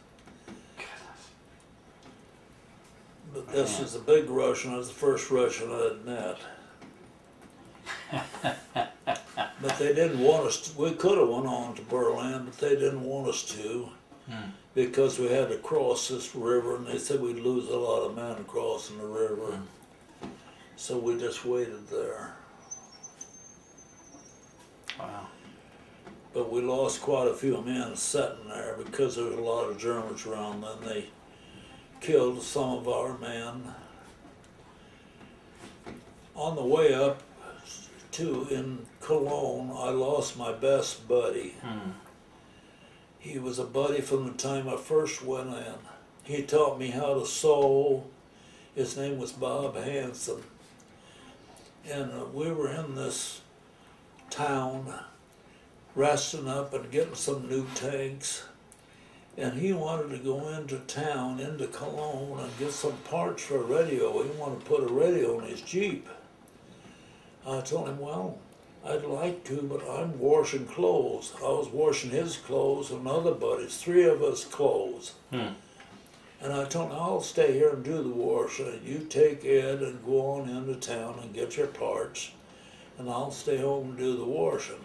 But this is a big Russian. I was the first Russian I'd met. But they didn't want us to. We could have went on to Berlin, but they didn't want us to because we had to cross this river, and they said we'd lose a lot of men crossing the river. So we just waited there. Wow. But we lost quite a few men sitting there because there was a lot of Germans around then. They killed some of our men. On the way up in Cologne, I lost my best buddy. He was a buddy from the time I first went in. He taught me how to sew. His name was Bob Hansen. And we were in this town resting up and getting some new tanks. And he wanted to go into town, into Cologne, and get some parts for a radio. He wanted to put a radio in his Jeep. I told him, well, I'd like to, but I'm washing clothes. I was washing his clothes and other buddies, 3 of us clothes. And I told him, I'll stay here and do the washing. You take Ed and go on into town and get your parts, and I'll stay home and do the washing.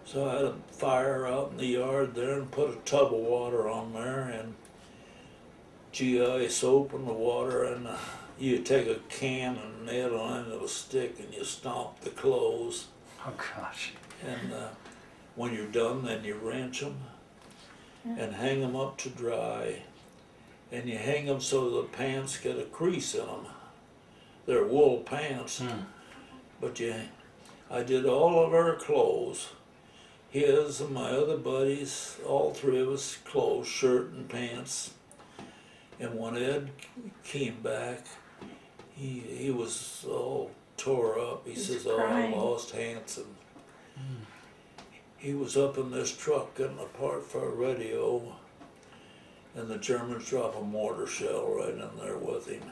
So I had a fire out in the yard there and put a tub of water on there and GI soap in the water, and you take a can and nail it on it with a stick and you stomp the clothes. Oh gosh. And when you're done, then you rinse them and hang them up to dry. And you hang them so the pants get a crease in them. They're wool pants. But I did all of our clothes. His and my other buddies, all 3 of us, clothes, shirt and pants. And when Ed came back, he was all tore up. He says, crying. "Oh, I lost Hanson." He was up in this truck getting a part for a radio, and the Germans dropped a mortar shell right in there with him.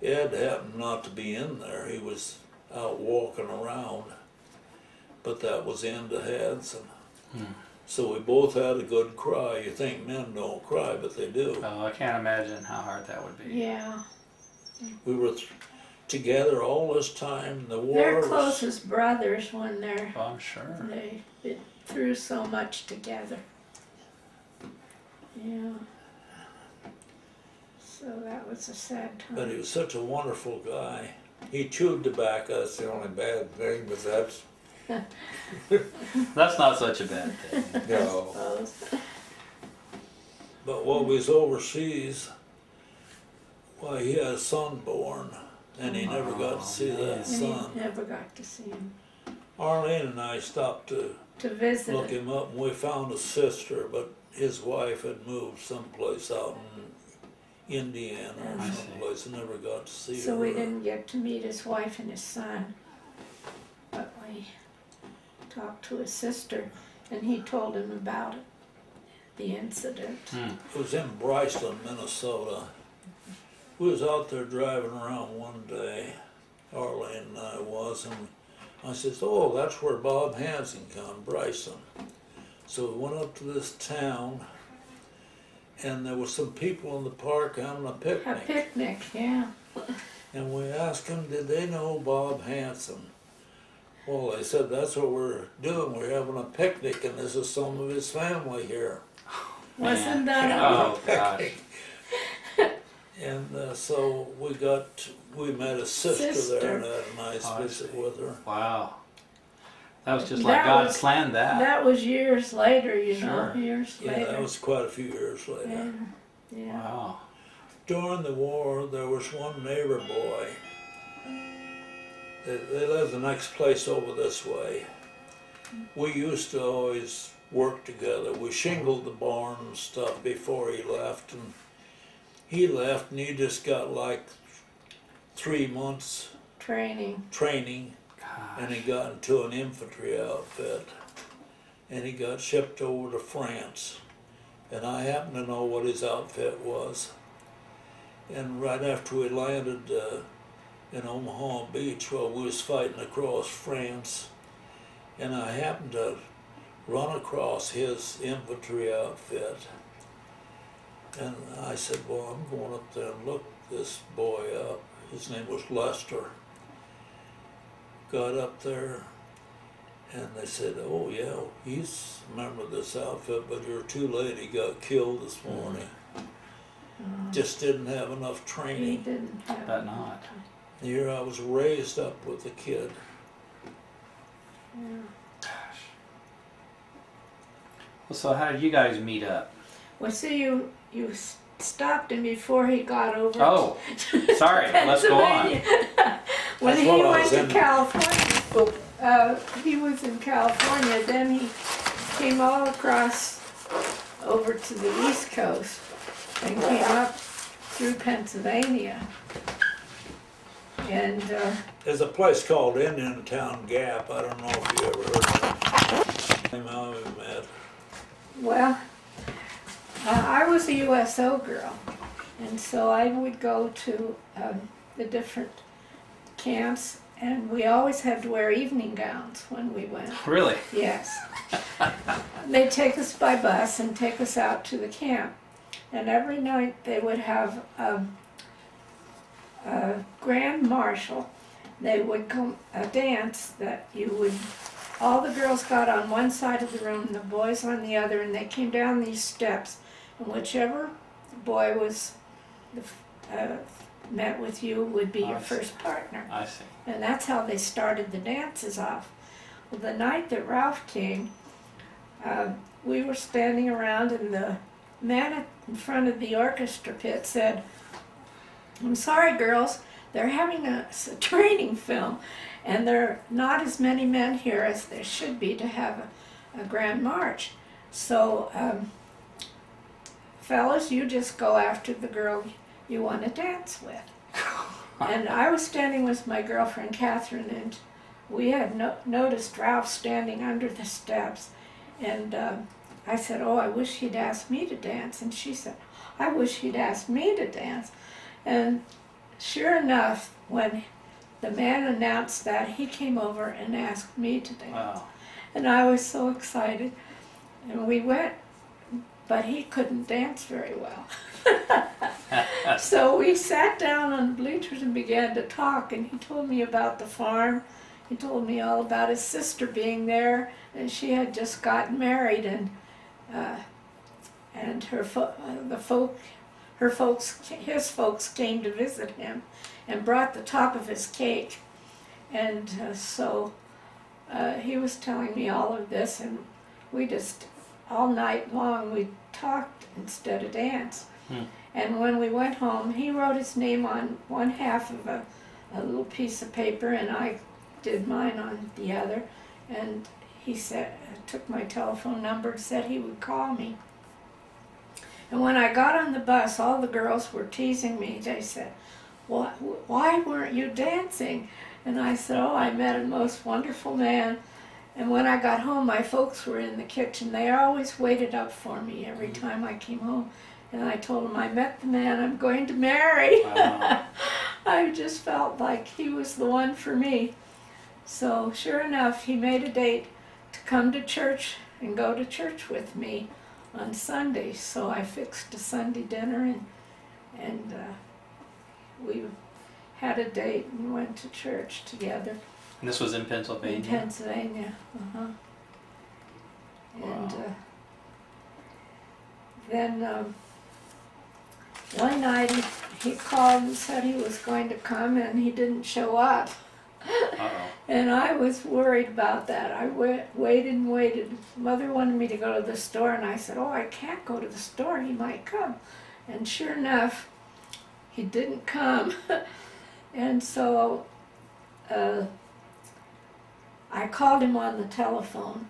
Ed happened not to be in there. He was out walking around, but that was the end of Hanson. So we both had a good cry. You think men don't cry, but they do. Oh, I can't imagine how hard that would be. Yeah. We were together all this time. The war They're was, closest brothers when Oh, I'm sure. they've been through so much together. Yeah. So that was a sad but time. he was such a wonderful guy. He chewed tobacco. That's the only bad thing, but that's That's not such a bad thing. no. Suppose. But while we was overseas, why, he had a son born, and he never got to see man. that And son. he never got to see him. Arlene and I stopped to To visit look him. him up, and we found a sister, but his wife had moved someplace out in Indiana or I see. someplace, and never got to see her. So we didn't get to meet his wife and his son. But we talked to his sister, and he told him about it, the incident. It was in Bryceland, Minnesota. We was out there driving around one day, Arlene and I was, and I says, "Oh, that's where Bob Hansen come, Bryceland." So we went up to this town, and there was some people in the park having a A picnic. picnic, yeah. And we asked them, did they know Bob Hanson? Well, they said, that's what we're doing. We're having a picnic, and this is some of his family here. Wasn't Man. that Oh gosh. And so we met his sister there and had a nice Oh, I visit see. with her. Wow. That was just like That God was- planned that. That was years later, you know, Sure. years Yeah, later. that was quite a few years later. Yeah, yeah. Wow. During the war, there was one neighbor boy. They lived the next place over this way. We used to always work together. We shingled the barn and stuff before he left, and he just got like 3 months Training. training, and he got into an infantry outfit, and he got shipped over to France. And I happen to know what his outfit was. And right after we landed in Omaha Beach, while we was fighting across France, and I happened to run across his infantry outfit. And I said, well, I'm going up there and look this boy up. His name was Lester. Got up there, and they said, oh yeah, he's a member of this outfit, but you're too late, he got killed this morning. Just didn't have enough He training. didn't have. Bet not. Here I was raised up with the kid. Yeah. Well, so how did you guys meet up? Well, see, you stopped him before he got over. Oh, sorry. Let's go on. When That's he what I went was to in. California, he was in California. Then he came all across over to the East Coast and came up through Pennsylvania. And There's a place called Indiantown Gap. I don't know if you ever heard of it. How we met. well, I was a USO girl, and so I would go to the different camps, and we always had to wear evening gowns when we went. Really? Yes. They'd take us by bus and take us out to the camp. And every night they would have a grand marshal. They would come a dance that you would, all the girls got on one side of the room and the boys on the other, and they came down these steps. And whichever boy was met with you would be your I see. first partner. I see. And that's how they started the dances off. Well, the night that Ralph came, we were standing around, and the man in front of the orchestra pit said, I'm sorry, girls, they're having a training film, and there are not as many men here as there should be to have a grand march. So, fellas, you just go after the girl you want to dance with. And I was standing with my girlfriend Catherine, and we had noticed Ralph standing under the steps, and I said, oh, I wish he'd asked me to dance. And she said, I wish he'd asked me to dance. And sure enough, when the man announced that, he came over and asked me to dance. Wow. And I was so excited. And we went, but he couldn't dance very well. So we sat down on the bleachers and began to talk, and he told me about the farm. He told me all about his sister being there, and she had just gotten married, and his folks came to visit him and brought the top of his cake. And so he was telling me all of this, and we just, all night long, we talked instead of danced. And when we went home, he wrote his name on one half of a little piece of paper, and I did mine on the other. And he said, took my telephone number and said he would call me. And when I got on the bus, all the girls were teasing me. They said, why weren't you dancing? And I said, oh, I met a most wonderful man. And when I got home, my folks were in the kitchen. They always waited up for me every time I came home. And I told them, I met the man I'm going to marry. Wow. I just felt like he was the one for me. So sure enough, he made a date to come to church and go to church with me on Sunday. So I fixed a Sunday dinner, and had a date and went to church together And this was in in Pennsylvania? Pennsylvania. And Wow. then one night he called and said he was going to come, and he didn't show up. Uh-oh. And I was worried about that. I waited and waited. Mother wanted me to go to the store, and I said, oh, I can't go to the store. He might come. And sure enough, he didn't come. And so I called him on the telephone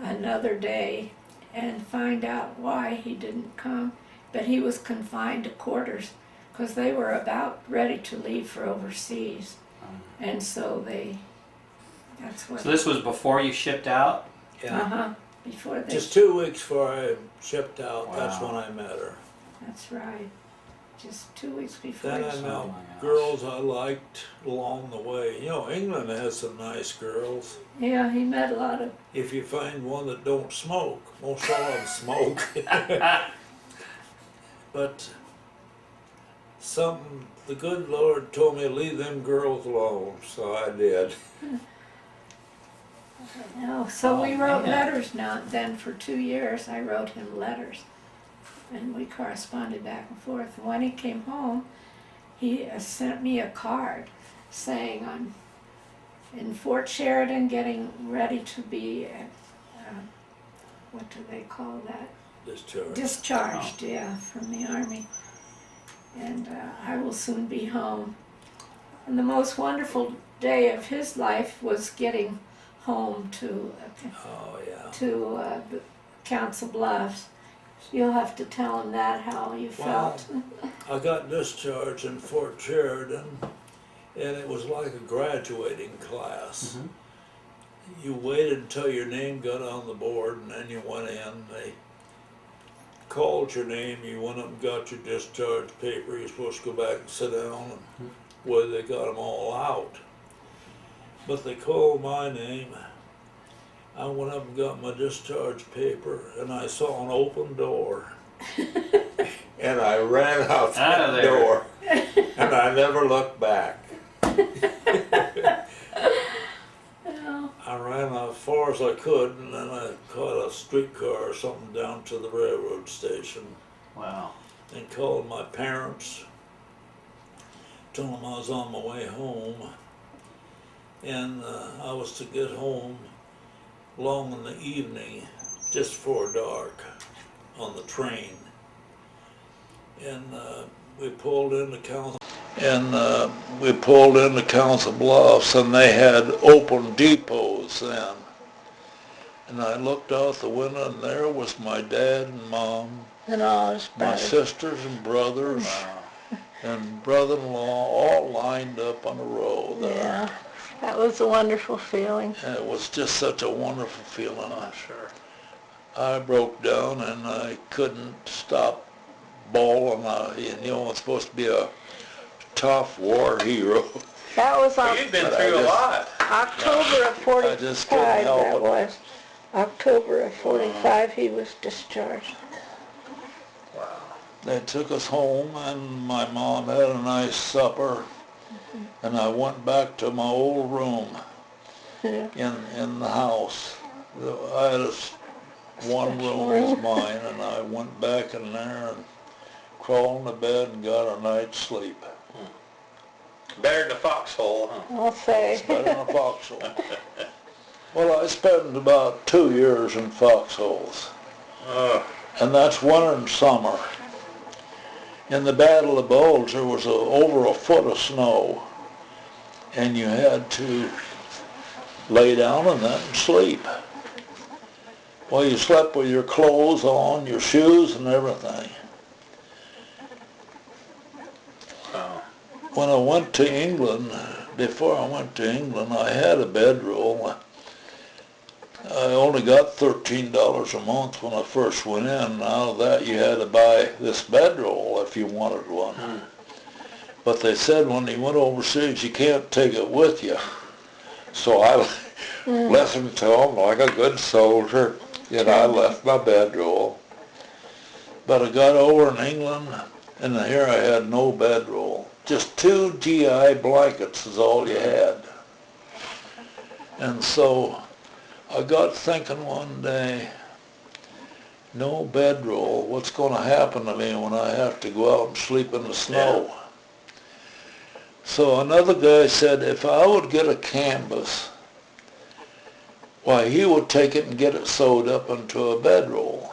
another day and find out why he didn't come. But he was confined to quarters because they were about ready to leave for overseas. And so that's what. So this was before you shipped out? Uh-huh, before they. Just 2 weeks before I shipped out, that's Wow. when I met her. That's right. Just 2 weeks before. Then he I shipped. met Oh my gosh. girls I liked along the way. You know, England has some nice girls. Yeah, he met a lot of. If you find one that don't smoke, most all of them smoke. But the good Lord told me to leave them girls alone, so I did. No, so Oh, we wrote man. letters now. Then for 2 years, I wrote him letters, and we corresponded back and forth. And when he came home, he sent me a card saying I'm in Fort Sheridan, getting ready to be. What do they call that? Discharged. Discharged, yeah, from the Army. And I will soon be home. And the most wonderful day of his life was getting home to Oh, yeah. the Council Bluffs. You'll have to tell him that, how you felt. I got discharged in Fort Sheridan, and it was like a graduating class. Mhm. You waited until your name got on the board, and then you went in. They called your name, you went up and got your discharge paper. You're supposed to go back and sit down, and well, they got them all out. But they called my name. I went up and got my discharge paper, and I saw an open door. And I ran out Out of that there. door, and I never looked back. Well, I ran as far as I could, and then I caught a streetcar or something down to the railroad station Wow. and called my parents, told them I was on my way home, and I was to get home long in the evening, just before dark, on the train. And we pulled into Council. We pulled into Council Bluffs, and they had open depots then. And I looked out the window, and there was my dad and mom, and all his my brothers. sisters and brothers, Wow. and brother-in-law all lined up on a row there. Yeah, that was a wonderful feeling. And it was just such a wonderful feeling. I'm sure. I broke down, and I couldn't stop bawling. You know, I'm supposed to be a tough war hero. That was on You've been But through I a just- lot. October of I just couldn't 45, help that it. was. October of 45, he was discharged. Wow. They took us home, and my mom had a nice supper, and I went back to my old room Yeah. in the house. I had one room was mine, and I went back in there and crawled into bed and got a night's sleep. Better than a foxhole, huh? I'll say. It's better than a foxhole. Well, I spent about 2 years in foxholes, and that's winter and summer. In the Battle of Bulge, there was over a foot of snow, and you had to lay down in that and sleep. Well, you slept with your clothes on, your shoes and everything. Wow. When I went to England, before I went to England, I had a bedroll. I only got $13 a month when I first went in. Out of that, you had to buy this bedroll if you wanted one. But they said when you went overseas, you can't take it with you. So I listened to them like a good soldier, and I left my bedroll. But I got over in England, and here I had no bedroll. just 2 GI blankets is all you had. And so I got thinking one day, no bedroll, what's going to happen to me when I have to go out and sleep in the snow? Yeah. So another guy said if I would get a canvas, why, he would take it and get it sewed up into a bedroll.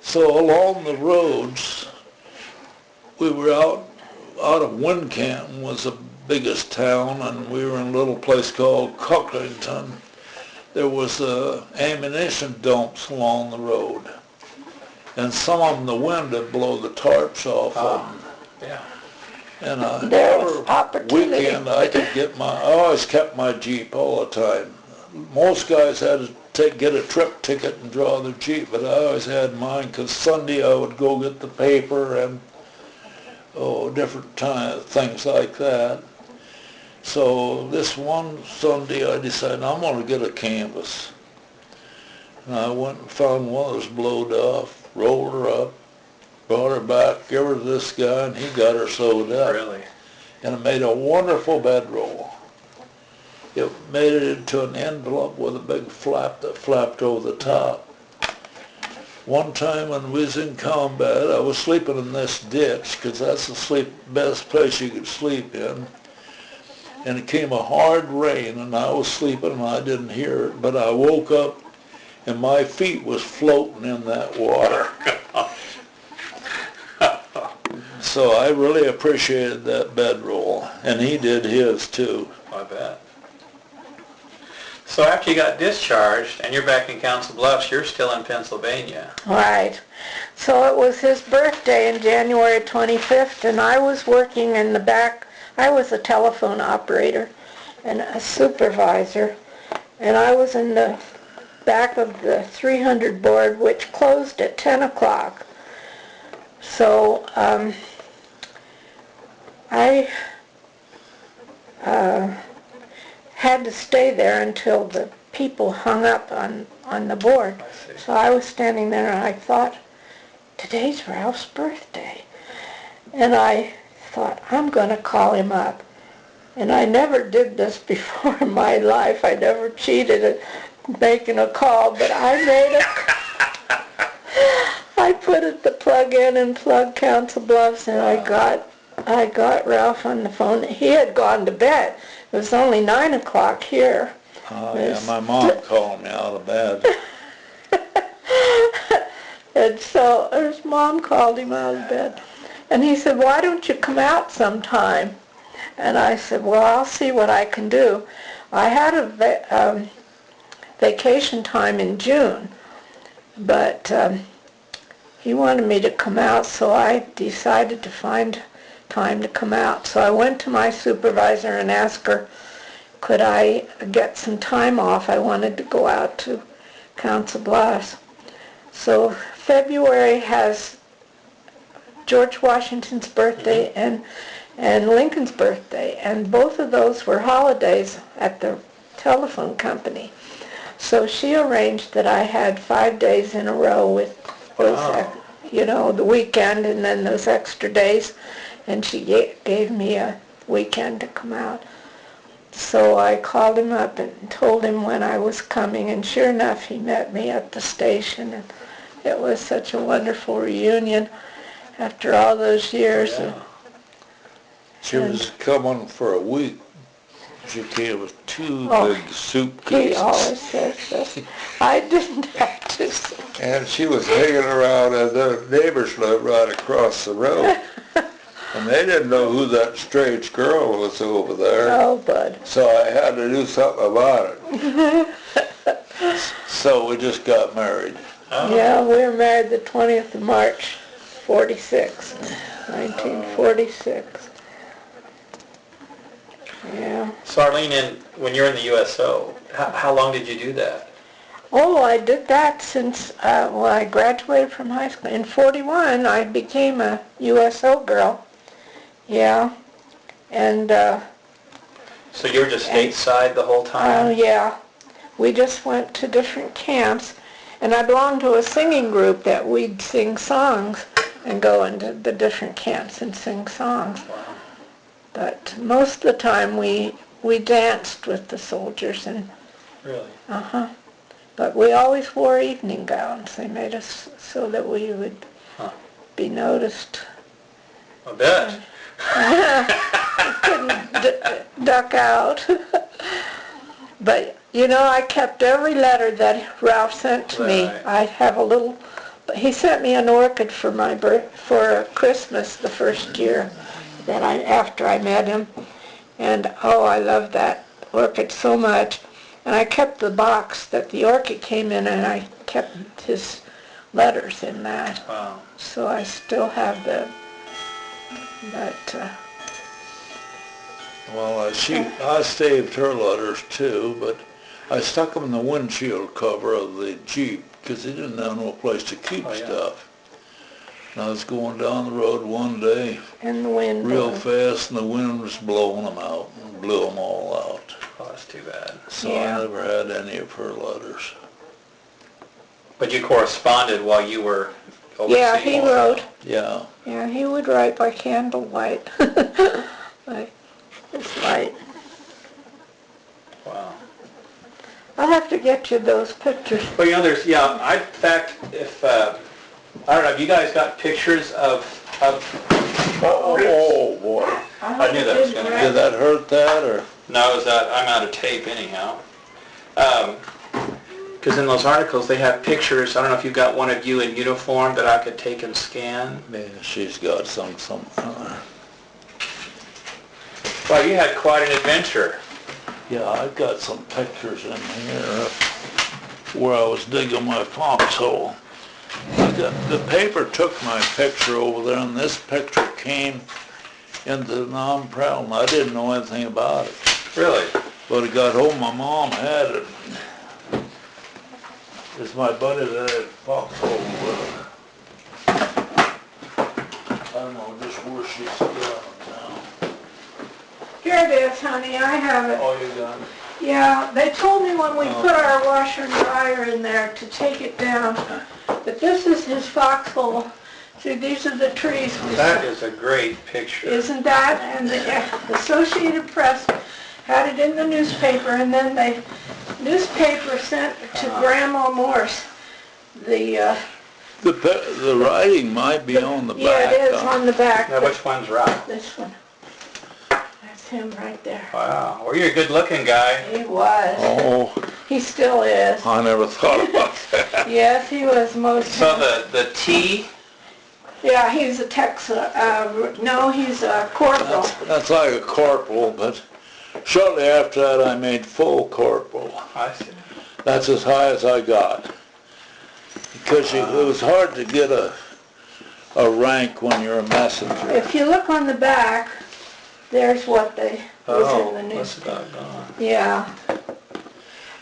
So along the roads, we were out of Wincanton was the biggest town, and we were in a little place called Cocklington. There was ammunition dumps along the road, and some of them the wind would blow the tarps off of them. Yeah. And There was every opportunity. weekend I always kept my Jeep all the time. Most guys had to get a trip ticket and draw their Jeep, but I always had mine because Sunday I would go get the paper and different things like that. So this one Sunday I decided I'm going to get a canvas. And I went and found one that was blowed off, rolled her up, brought her back, gave her to this guy, and he got her sewed up. Really? And it made a wonderful bedroll. It made it into an envelope with a big flap that flapped over the top. One time when we was in combat, I was sleeping in this ditch, because that's the best place you could sleep in. And it came a hard rain, and I was sleeping, and I didn't hear it, but I woke up, and my feet was floating in that water. So I really appreciated that bedroll, and he did his too. I bet. So after you got discharged and you're back in Council Bluffs, you're still in Pennsylvania. Right. So it was his birthday on January 25th, and I was working in the back. I was a telephone operator and a supervisor, and I was in the back of the 300 board, which closed at 10 o'clock. So I had to stay there until the people hung up on the board. So I was standing there and I thought, today's Ralph's birthday. And I thought, I'm going to call him up. And I never did this before in my life. I never cheated at making a call, but I made a I put it the plug in and plugged Council Bluffs, and I got Ralph on the phone. He had gone to bed. It was only 9 o'clock here. Oh yeah, my mom called me out of bed. And so his mom called him out of bed. And he said, why don't you come out sometime? And I said, well, I'll see what I can do. I had a vacation time in June, but he wanted me to come out, so I decided to find time to come out. So I went to my supervisor and asked her, could I get some time off? I wanted to go out to Council Bluffs. So February has George Washington's birthday and Lincoln's birthday, and both of those were holidays at the telephone company. So she arranged that I had 5 days in a row with those, the weekend and then those extra days, and she gave me a weekend to come out. So I called him up and told him when I was coming, and sure enough, he met me at the station, and it was such a wonderful reunion after all those years. Yeah. She was coming for a week. She came with 2 big He suitcases. always says this. I didn't have to. And she was hanging around, and the neighbors lived right across the road. And they didn't know who that strange girl was over there. Oh, bud. So I had to do something about it. So we just got married. Oh. Yeah, we were married the 20th of March, 1946. Yeah. So Arlene, when you're in the USO, how long did you do that? Oh, I did that since, I graduated from high school. In 41, I became a USO girl. Yeah. And, So you were just stateside the whole time? yeah. We just went to different camps. And I belonged to a singing group that we'd sing songs. and go into the different camps and sing songs. Wow. But most of the time we danced with the soldiers and Really? but we always wore evening gowns. They made us so that we would be noticed. I bet. Couldn't duck out. But you know, I kept every letter that Ralph sent to me. Right. I have a little. He sent me an orchid for for Christmas the first year that after I met him, and oh, I love that orchid so much. And I kept the box that the orchid came in, and I kept his letters in that. Wow. So I still have them. But Well, I saved her letters too, but I stuck them in the windshield cover of the Jeep because he didn't have no place to keep stuff. And I was going down the road one day in the wind. real fast, and the wind was blowing them out and blew them all out. Oh, that's too bad. So Yeah. I never had any of her letters. But you corresponded while you were overseas? Yeah, he wrote. Yeah. Yeah, he would write by candlelight. By this light. Wow. I'll have to get you those pictures. Well, you know, in fact, if, I don't know, have you guys got pictures of Oh boy. I knew that was going to Did that hurt that or? No, is that I'm out of tape anyhow. Because in those articles they have pictures. I don't know if you've got one of you in uniform that I could take and scan. Yeah, she's got some. Well, you had quite an adventure. Yeah, I've got some pictures in here where I was digging my foxhole. The paper took my picture over there, and this picture came into the non-prowl, and I didn't know anything about it. Really? But it got home, my mom had it. It's my buddy that had foxhole with I don't know just where she's got it now. Here it is, honey. I have it. Oh, you got it? Yeah, they told me when we put our washer and dryer in there to take it down. But this is his foxhole. See, these are the trees. That is a great picture. Isn't that? And the Associated Press had it in the newspaper, and then the newspaper sent to Grandma Morse the writing might be on the back. Yeah, it is on the back. Now, which one's right? This one. That's him right there. Wow. Well, you're a good-looking guy. He was. Oh, He still is. I never thought about that. Yes, he was most. So the T. Yeah, he's a Texan. No, he's a corporal. That's like a corporal, but shortly after that I made full corporal. I see. That's as high as I got. Because it was hard to get a rank when you're a messenger. If you look on the back, there's what they was in the that's newspaper. doggone. Yeah.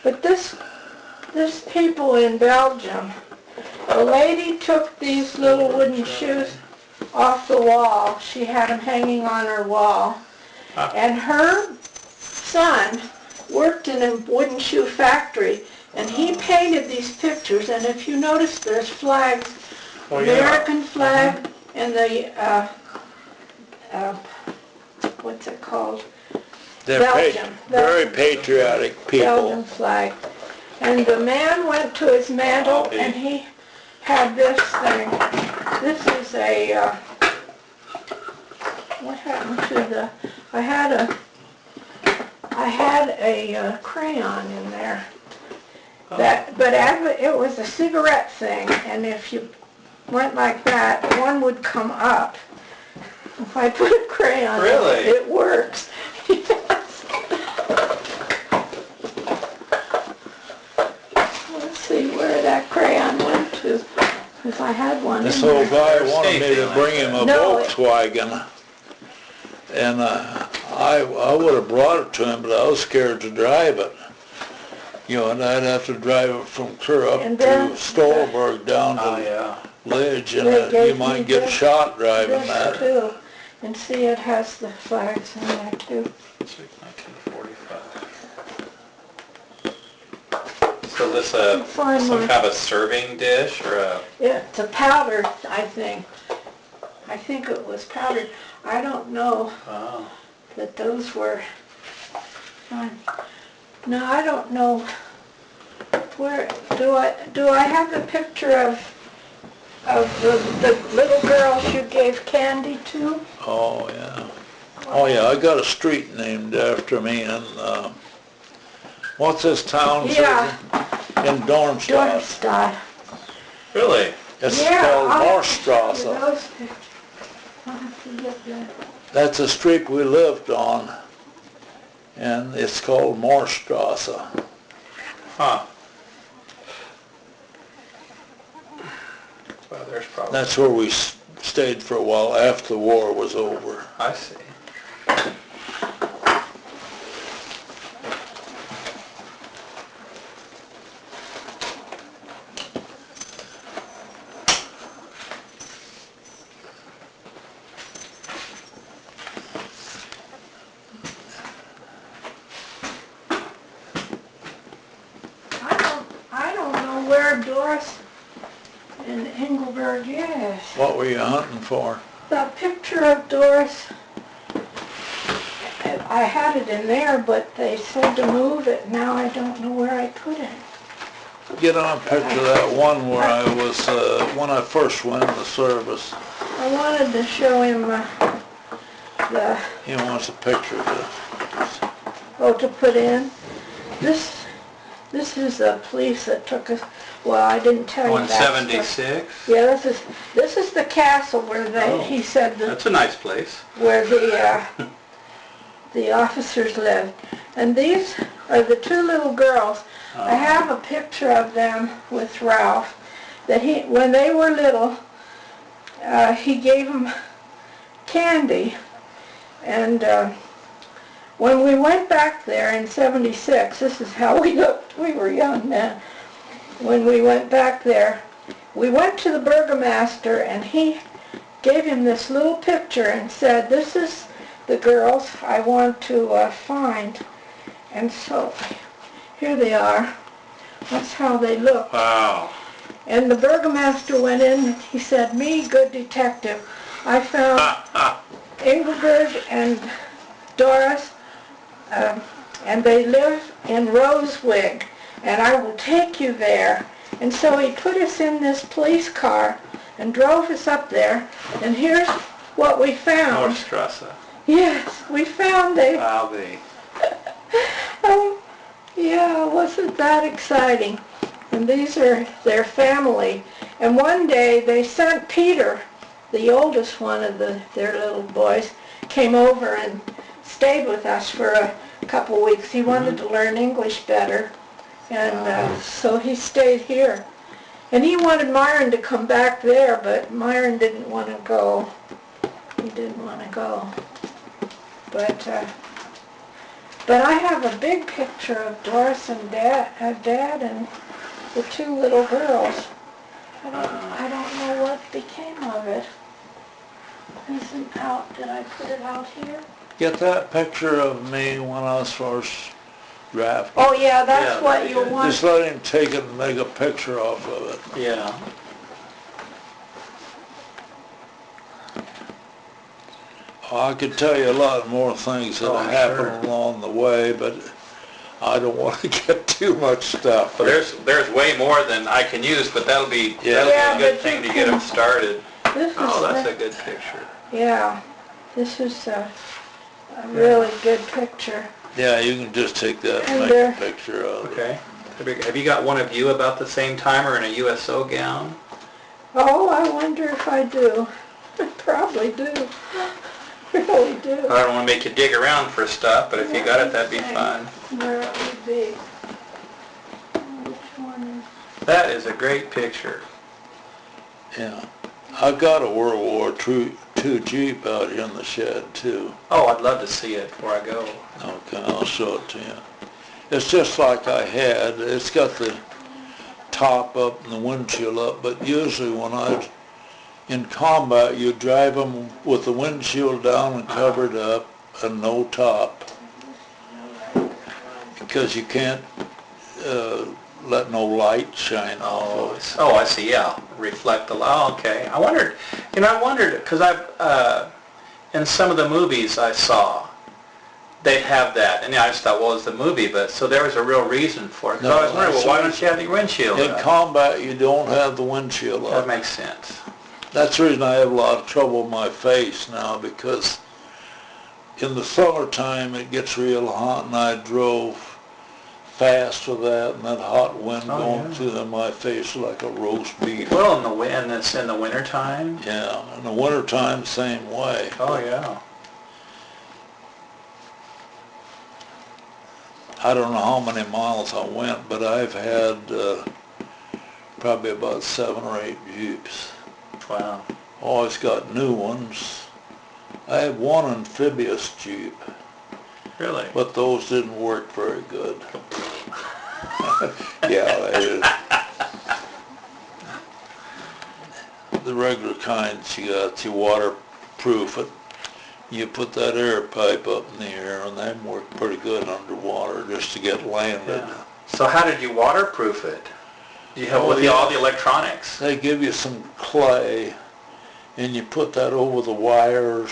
But this people in Belgium, a lady took these little wooden shoes off the wall. She had them hanging on her wall. And her son worked in a wooden shoe factory, and he painted these pictures. And if you notice, there's flags, American flag, and the, what's it called? They're Belgium. very patriotic people. Belgian flag. And the man went to his mantle, and he had this thing. This is a, what happened to the, I had a crayon in there. But it was a cigarette thing, and if you went like that, one would come up. If I put a crayon Really? in it works. Let's see where that crayon went to, if I had one. This in old there. guy wanted me to bring him a No, Volkswagen. And I would have brought it to him, but I was scared to drive it. You know, and I'd have to drive it from Kerr up And to then Stolberg down Oh, to yeah. Ledge, and They you gave me might get this- shot driving This that. too. And see, it has the flags in there too. 1945. So this Fine some one. kind of a serving dish or a... It's a powder, I think. I think it was powdered. I don't know Wow. that those were, no, I don't know where, do I have the picture of the little girls you gave candy to? Oh, yeah. Oh, yeah, I got a street named after me in, what's this town? Yeah. In Dornstadt. Dornstadt. Really? It's Yeah, called I'll have to show you Morsestrasse. those pictures. I'll have to get that. That's a street we lived on, and it's called Morsestrasse. Huh. Well, there's probably. That's where we stayed for a while after the war was over. I see. I don't know where Doris and Engelberg is. What were you hunting for? The picture of Doris, I had it in there, but they said to move it. Now I don't know where I put it. Get on a picture of that one where I was, when I first went in the service. I wanted to show him the, He wants a picture of to put in. This is the police that took us, well, I didn't tell you that stuff. 176? Yeah, this is the castle where Oh, he said That's a nice place. where the officers lived. And these are the two little girls. I have a picture of them with Ralph, that when they were little, he gave them candy. And when we went back there in '76, this is how we looked. We were young then. When we went back there, we went to the burgomaster, and he gave him this little picture and said, "This is the girls I want to find." And so here they are. That's how they look. Wow. And the burgomaster went in, he said, "Me, good detective, I found Engelberg and Doris, and they live in Rosewig, and I will take you there." And so he put us in this police car and drove us up there, and here's what we found. Nordstrasse. Yes, we found they... Wow, they. Yeah, wasn't that exciting? And these are their family. And one day they sent Peter, the oldest one of their little boys, came over and stayed with us for a couple weeks. He wanted to learn English better, and so he stayed here. And he wanted Myron to come back there, but Myron didn't want to go. He didn't want to go. But I have a big picture of Doris and Dad and the two little girls. I don't know what became of it. Isn't out. Did I put it out here? Get that picture of me when I was first drafted. Oh yeah, that's Yeah, what very you good. want. Just let him take it and make a picture off of it. Yeah. I could tell you a lot more things that Oh, have I'm happened sure. along the way, but I don't want to get too much stuff. There's way more than I can use, but that'll be Yeah, a good but thing you to get them can- started. This is Oh, that's a good picture. yeah. This is a really good picture. Yeah, you can just take that And and make a picture of it. Okay. Have you got one of you about the same time or in a USO gown? Oh, I wonder if I do. I probably do. Really do. I don't want to make you dig around for stuff, but if you got it, that'd be fun. Where it would be. Which one That is a great picture. Yeah. I've got a World War II Jeep out here in the shed too. Oh, I'd love to see it before I go. Okay, I'll show it to you. It's just like I had. It's got the top up and the windshield up, but usually when I was in combat, you drive them with the windshield down and covered up and no top, because you can't let no light shine off Oh, of it. oh, I see. Yeah, reflect the. Oh, okay. I wondered, because in some of the movies I saw, they'd have that, and I just thought, well, it's the movie, but so there was a real reason for it. 'Cause I was wondering, well, why don't you have the windshield In up? combat, you don't have the windshield That up. makes sense. That's the reason I have a lot of trouble with my face now, because in the summertime it gets real hot, and I drove fast with that, and that hot wind Oh, going yeah. through my face like a roast beef. Well, and it's in the wintertime. Yeah, in the wintertime, same way. Oh, yeah. I don't know how many miles I went, but I've had probably about 7 or 8 Jeeps. Wow. Always got new ones. I had one amphibious Jeep, Really? but those didn't work very good. Yeah, the regular kinds you got, you waterproof it. You put that air pipe up in the air, and they work pretty good underwater just to get landed. Yeah. So how did you waterproof it? Do you have Oh, with yeah. all the electronics? They give you some clay, and you put that over the wires,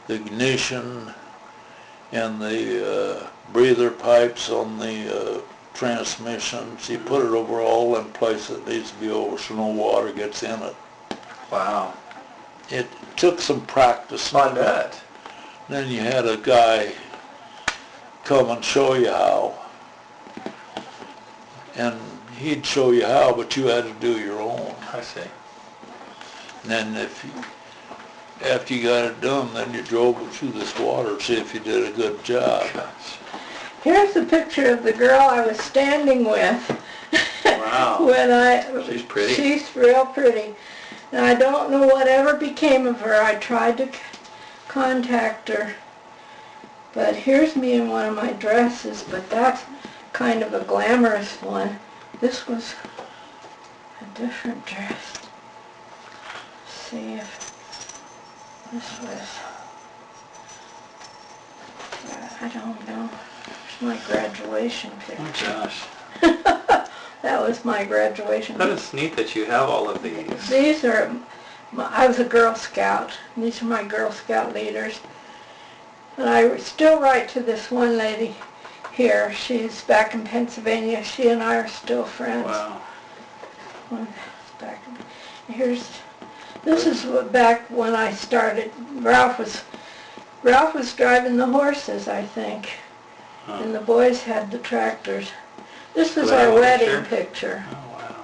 the ignition, and the breather pipes on the transmissions. You put it over all them places it needs to be over so no water gets in it. Wow. It took some practice. I bet. Then you had a guy come and show you how. And he'd show you how, but you had to do your own. I see. And then after you got it done, then you drove it through this water to see if you did a good job. Gosh. Here's a picture of the girl I was standing with. Wow. She's pretty. She's real pretty. And I don't know whatever became of her. I tried to contact her. But here's me in one of my dresses, but that's kind of a glamorous one. This was a different dress. Let's see if this was, I don't know. Here's my graduation Oh, picture. gosh. That was my graduation. That is neat that you have all of these. These are, I was a Girl Scout. These are my Girl Scout leaders. And I still write to this one lady here. She's back in Pennsylvania. She and I are still friends. Wow. This is back when I started. Ralph was driving the horses, I think. Huh. And the boys had the tractors. This was That our one wedding picture? picture. Oh, wow.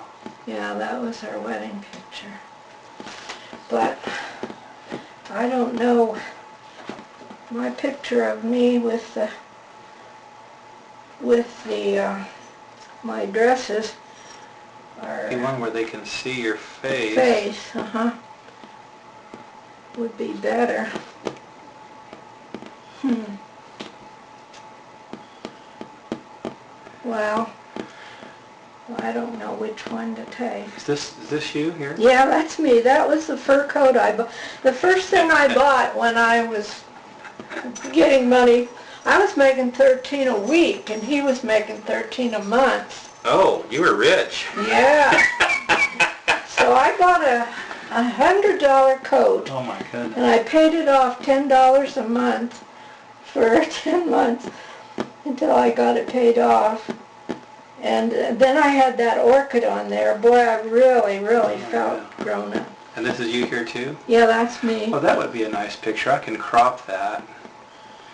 Yeah, that was our wedding picture. But I don't know, my picture of me with my dresses are The one where they can see your face. would be better. Well, I don't know which one to take. Is this you here? Yeah, that's me. That was the fur coat I bought. The first thing I bought when I was getting money, I was making $13 a week, and he was making $13 a month. Oh, you were rich. Yeah. So I bought a $100 coat, Oh my goodness. and I paid it off $10 a month for 10 months until I got it paid off. And then I had that orchid on there. Boy, I really felt grown up. And this is you here too? Yeah, that's me. Oh, that would be a nice picture. I can crop that.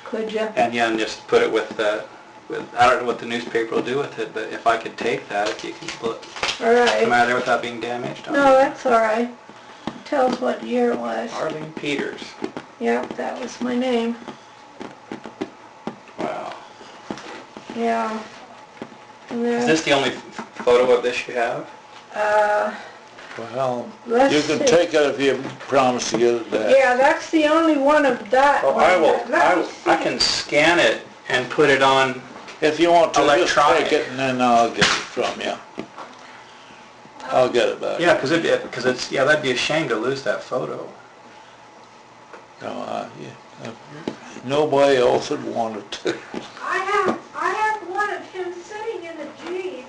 Could you? And yeah, and just put it with the, I don't know what the newspaper will do with it, but if I could take that, if you could put, All right. come out of there without being damaged. No, that's all right. Tell us what year it was. Arlene Peters. Yep, that was my name. Wow. Yeah. And Is then, this the only photo of this you have? Well, let's you can see. take it if you promise to get it back. Yeah, that's the only one of that Well, one. Let me see. I can scan it and put it on. If you want to, just Electronic. take it and then I'll get it from you. I'll get it back. Yeah, because that'd be a shame to lose that photo. No, nobody else would want it to. I have one of him sitting in a Jeep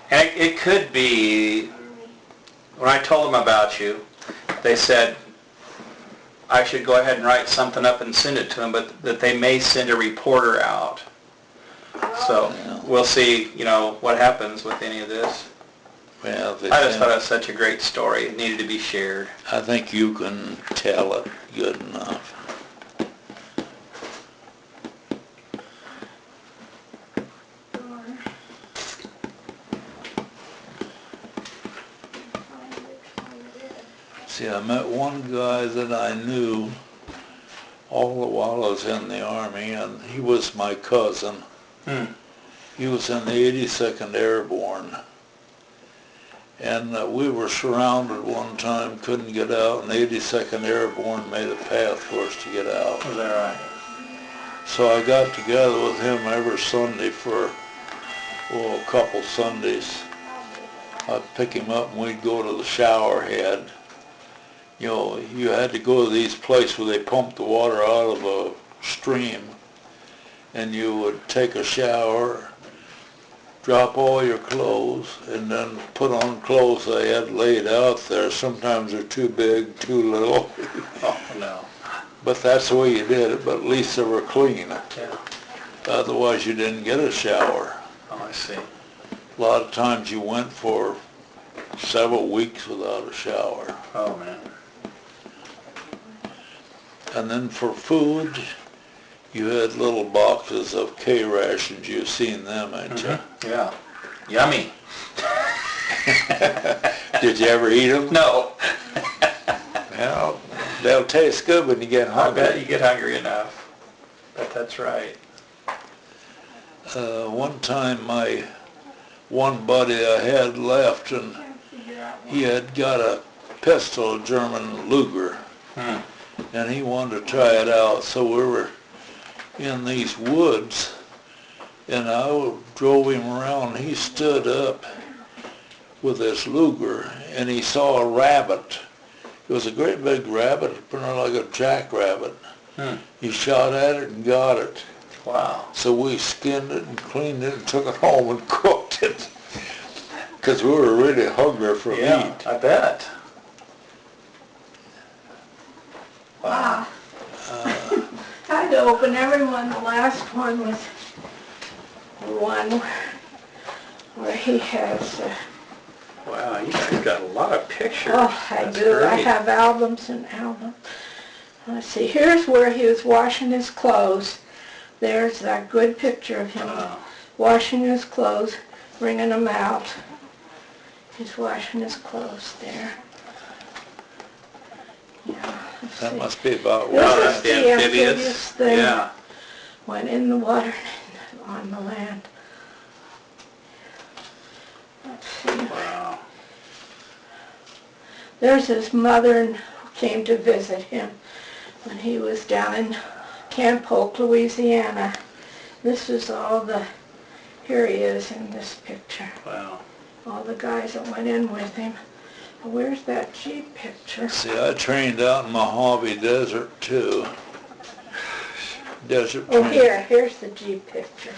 And it could be, when I told them about you, they said I should go ahead and write something up and send it to them, but that they may send a reporter out. So we'll see, what happens with any of this. Well, I just thought it was such a great story. It needed to be shared. I think you can tell it good enough. See, I met one guy that I knew all the while I was in the Army, and he was my cousin. He was in the 82nd Airborne. And we were surrounded one time, couldn't get out, and the 82nd Airborne made a path for us to get out. Was that right? So I got together with him every Sunday for, a couple Sundays. I'd pick him up and we'd go to the shower head. You had to go to these places where they pumped the water out of a stream, and you would take a shower, drop all your clothes, and then put on clothes they had laid out there. Sometimes they're too big, too little. Oh, no. But that's the way you did it, but at least they were clean. Yeah. Otherwise you didn't get a shower. Oh, I see. A lot of times you went for several weeks without a shower. Oh, man. And then for food, you had little boxes of K-rations. You've seen them, ain't you? Yeah. Yummy. Did you ever eat them? No. Well, they'll taste good when you get I hungry. bet you get hungry enough. But that's right. One time my one buddy I had left, and he had got a pistol, a German Luger, and he wanted to try it out. So we were in these woods, and I drove him around. He stood up with this Luger, and he saw a rabbit. It was a great big rabbit, like a jackrabbit. He shot at it and got it. Wow. So we skinned it and cleaned it and took it home and cooked it, because we were really hungry for meat. I bet. Wow. I had to open every one. The last one was one where he has... Wow, you guys got a lot of pictures. Oh, I That's do. great. I have albums and albums. Let's see. Here's where he was washing his clothes. There's that good picture of him washing his clothes, wringing them out. He's washing his clothes there. Yeah. That must be about This right. is the amphibious thing. Yeah. Went in the water and on the land. Let's see. Wow. There's his mother who came to visit him when he was down in Camp Polk, Louisiana. This is all the, here he is in this picture. Wow. All the guys that went in with him. Where's that Jeep picture? See, I trained out in Mojave Desert too. Desert Oh, training. here's the Jeep picture.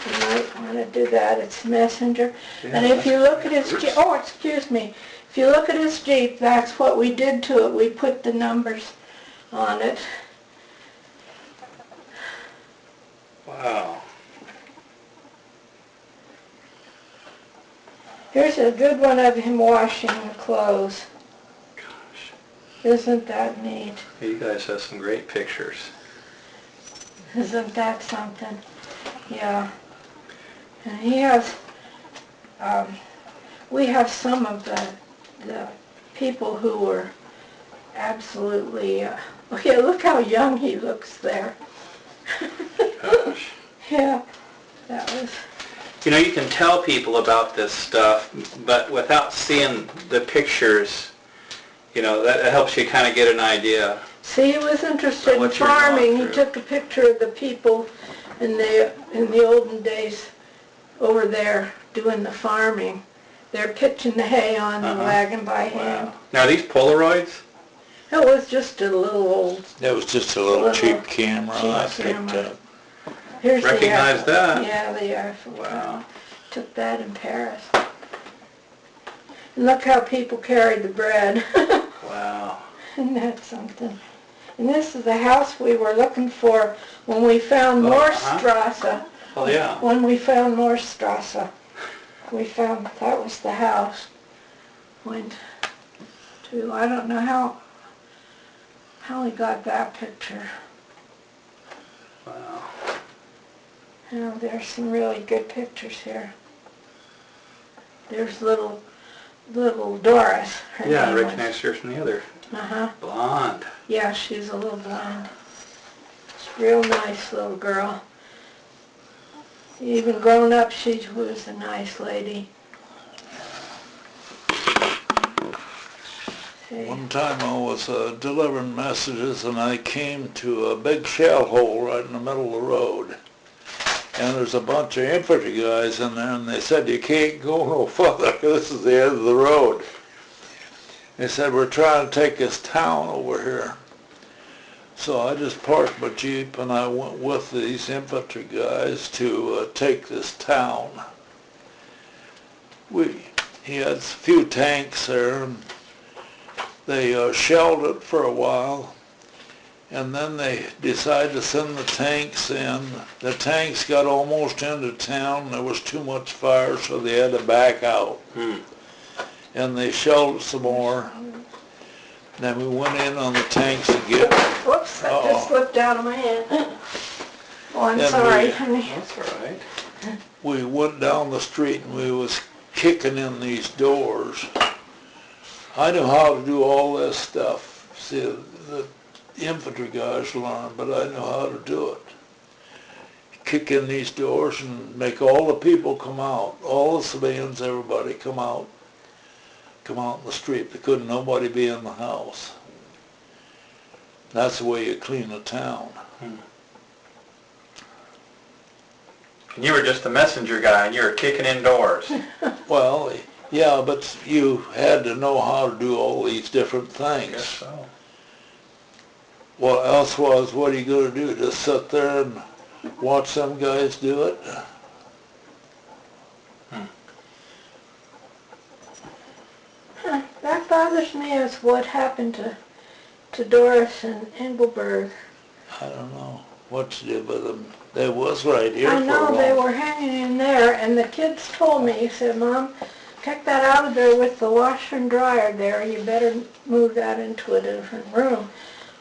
You might want to do that. It's Messenger. And if you look at his Jeep, oh, excuse me. If you look at his Jeep, that's what we did to it. We put the numbers on it. Wow. Here's a good one of him washing the clothes. Gosh. Isn't that neat? You guys have some great pictures. Isn't that something? Yeah. And he has, we have some of the people who were absolutely, okay, look how young he looks there. Gosh. Yeah, that was... You can tell people about this stuff, but without seeing the pictures, that helps you kind of get an idea. See, he was interested in What you're going farming. He through. took a picture of the people in the olden days over there doing the farming. They're pitching the hay on the wagon by hand. Wow. Now, are these Polaroids? It was just a little old... That was just a little cheap camera I cheap picked camera. up. Here's Recognize the that? Yeah, the Eiffel. Wow. Took that in Paris. And look how people carried the bread. Wow. Isn't that something? And this is the house we were looking for when we found Morsestrasse. Oh, yeah. When we found Morsestrasse, we found that was the house. Went to, I don't know how we got that picture. Wow. Now there's some really good pictures here. There's little Doris. Her Yeah, I name recognize her from the other. was. Blonde. Yeah, she's a little blonde. She's a real nice little girl. Even grown up, she was a nice lady. See. One time I was delivering messages and I came to a big shell hole right in the middle of the road. And there's a bunch of infantry guys in there and they said, you can't go no further, this is the end of the road. They said, we're trying to take this town over here. So I just parked my Jeep and I went with these infantry guys to take this town. He had a few tanks there and they shelled it for a while. And then they decided to send the tanks in. The tanks got almost into town. There was too much fire, so they had to back out. And they shelled it some more. Then we went in on the tanks again. Whoops, that just slipped out of my hand. Oh, I'm And sorry, honey. That's all right. We went down the street and we was kicking in these doors. I knew how to do all this stuff. See, the infantry guys learned, but I know how to do it. Kick in these doors and make all the people come out, all the civilians, everybody come out in the street. There couldn't nobody be in the house. That's the way you clean a town. And you were just the messenger guy and you were kicking in doors. Well, yeah, but you had to know how to do all these different I things. guess so. What else was, what are you going to do? Just sit there and watch some guys do it? That bothers me is what happened to Doris and Engelberg. I don't know what to do with them. They was right here I for a know while. they were hanging in there, and the kids told me, he said, Mom, take that out of there with the washer and dryer there. You better move that into a different room.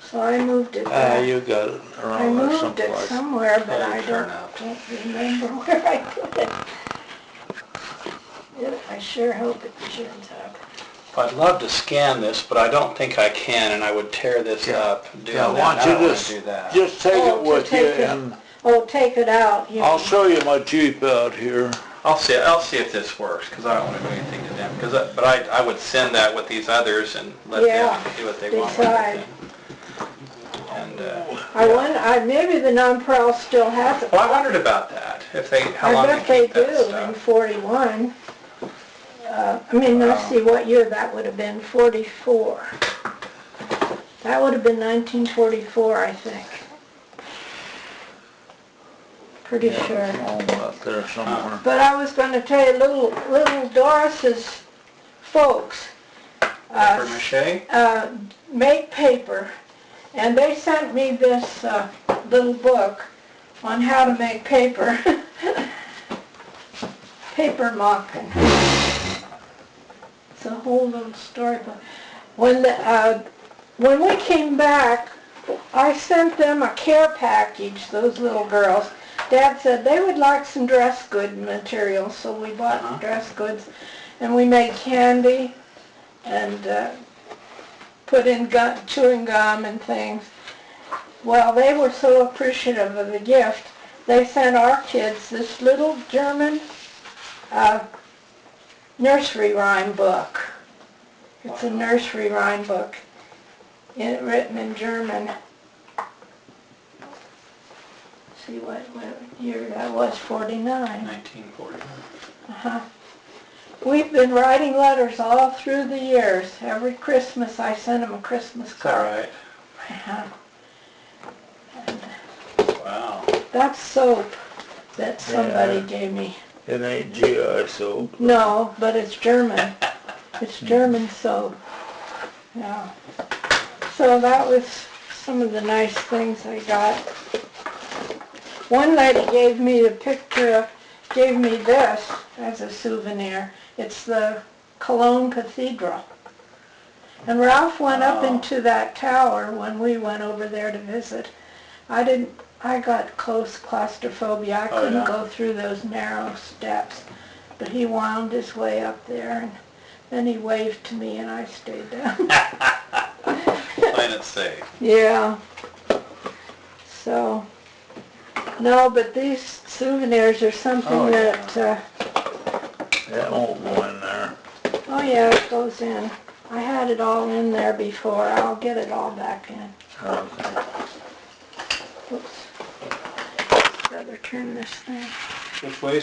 So I moved it back. You got it I around there moved it someplace. somewhere, but Let I it turn out. don't remember where I put it. I sure hope it turns out. I'd love to scan this, but I don't think I can, and I would tear this up. Yeah, why don't you just take it with you and Take it out. I'll show you my Jeep out here. I'll see if this works, because I don't want to do anything to them. But I would send that with these others and let them do what they want with decide. it. And I wonder, maybe the non-prowl still has it. well, I wondered about that. How long I bet they keep that do in stuff. 41. Let's see what year that would have been, 44. That would have been 1944, I think. Pretty sure. Out there somewhere. But I was going to tell you, little Doris's folks Paper mache? make paper, and they sent me this little book on how to make paper. Paper muffin. It's a whole little story book. When we came back, I sent them a care package, those little girls. Dad said they would like some dress good material, so we bought dress goods, and we made candy and put in chewing gum and things. Well, they were so appreciative of the gift, they sent our kids this little German nursery rhyme book. It's a nursery rhyme book written in German. See what year that was, 49. 1949. We've been writing letters all through the years. Every Christmas I sent them a Christmas Is that card. right? Wow. That's soap that somebody gave me. It ain't GI soap. No, but it's German. It's German soap. Yeah. So that was some of the nice things I got. One lady gave me gave me this as a souvenir. It's the Cologne Cathedral. And Ralph went up into that tower when we went over there to visit. I got close claustrophobia. I couldn't go through those narrow steps. But he wound his way up there, and then he waved to me and I stayed down. Playing it safe. Yeah. So, no, but these souvenirs are something that, That won't go in there. oh yeah, it goes in. I had it all in there before. I'll get it all back in. Okay. Oops. Rather turn this thing. Which way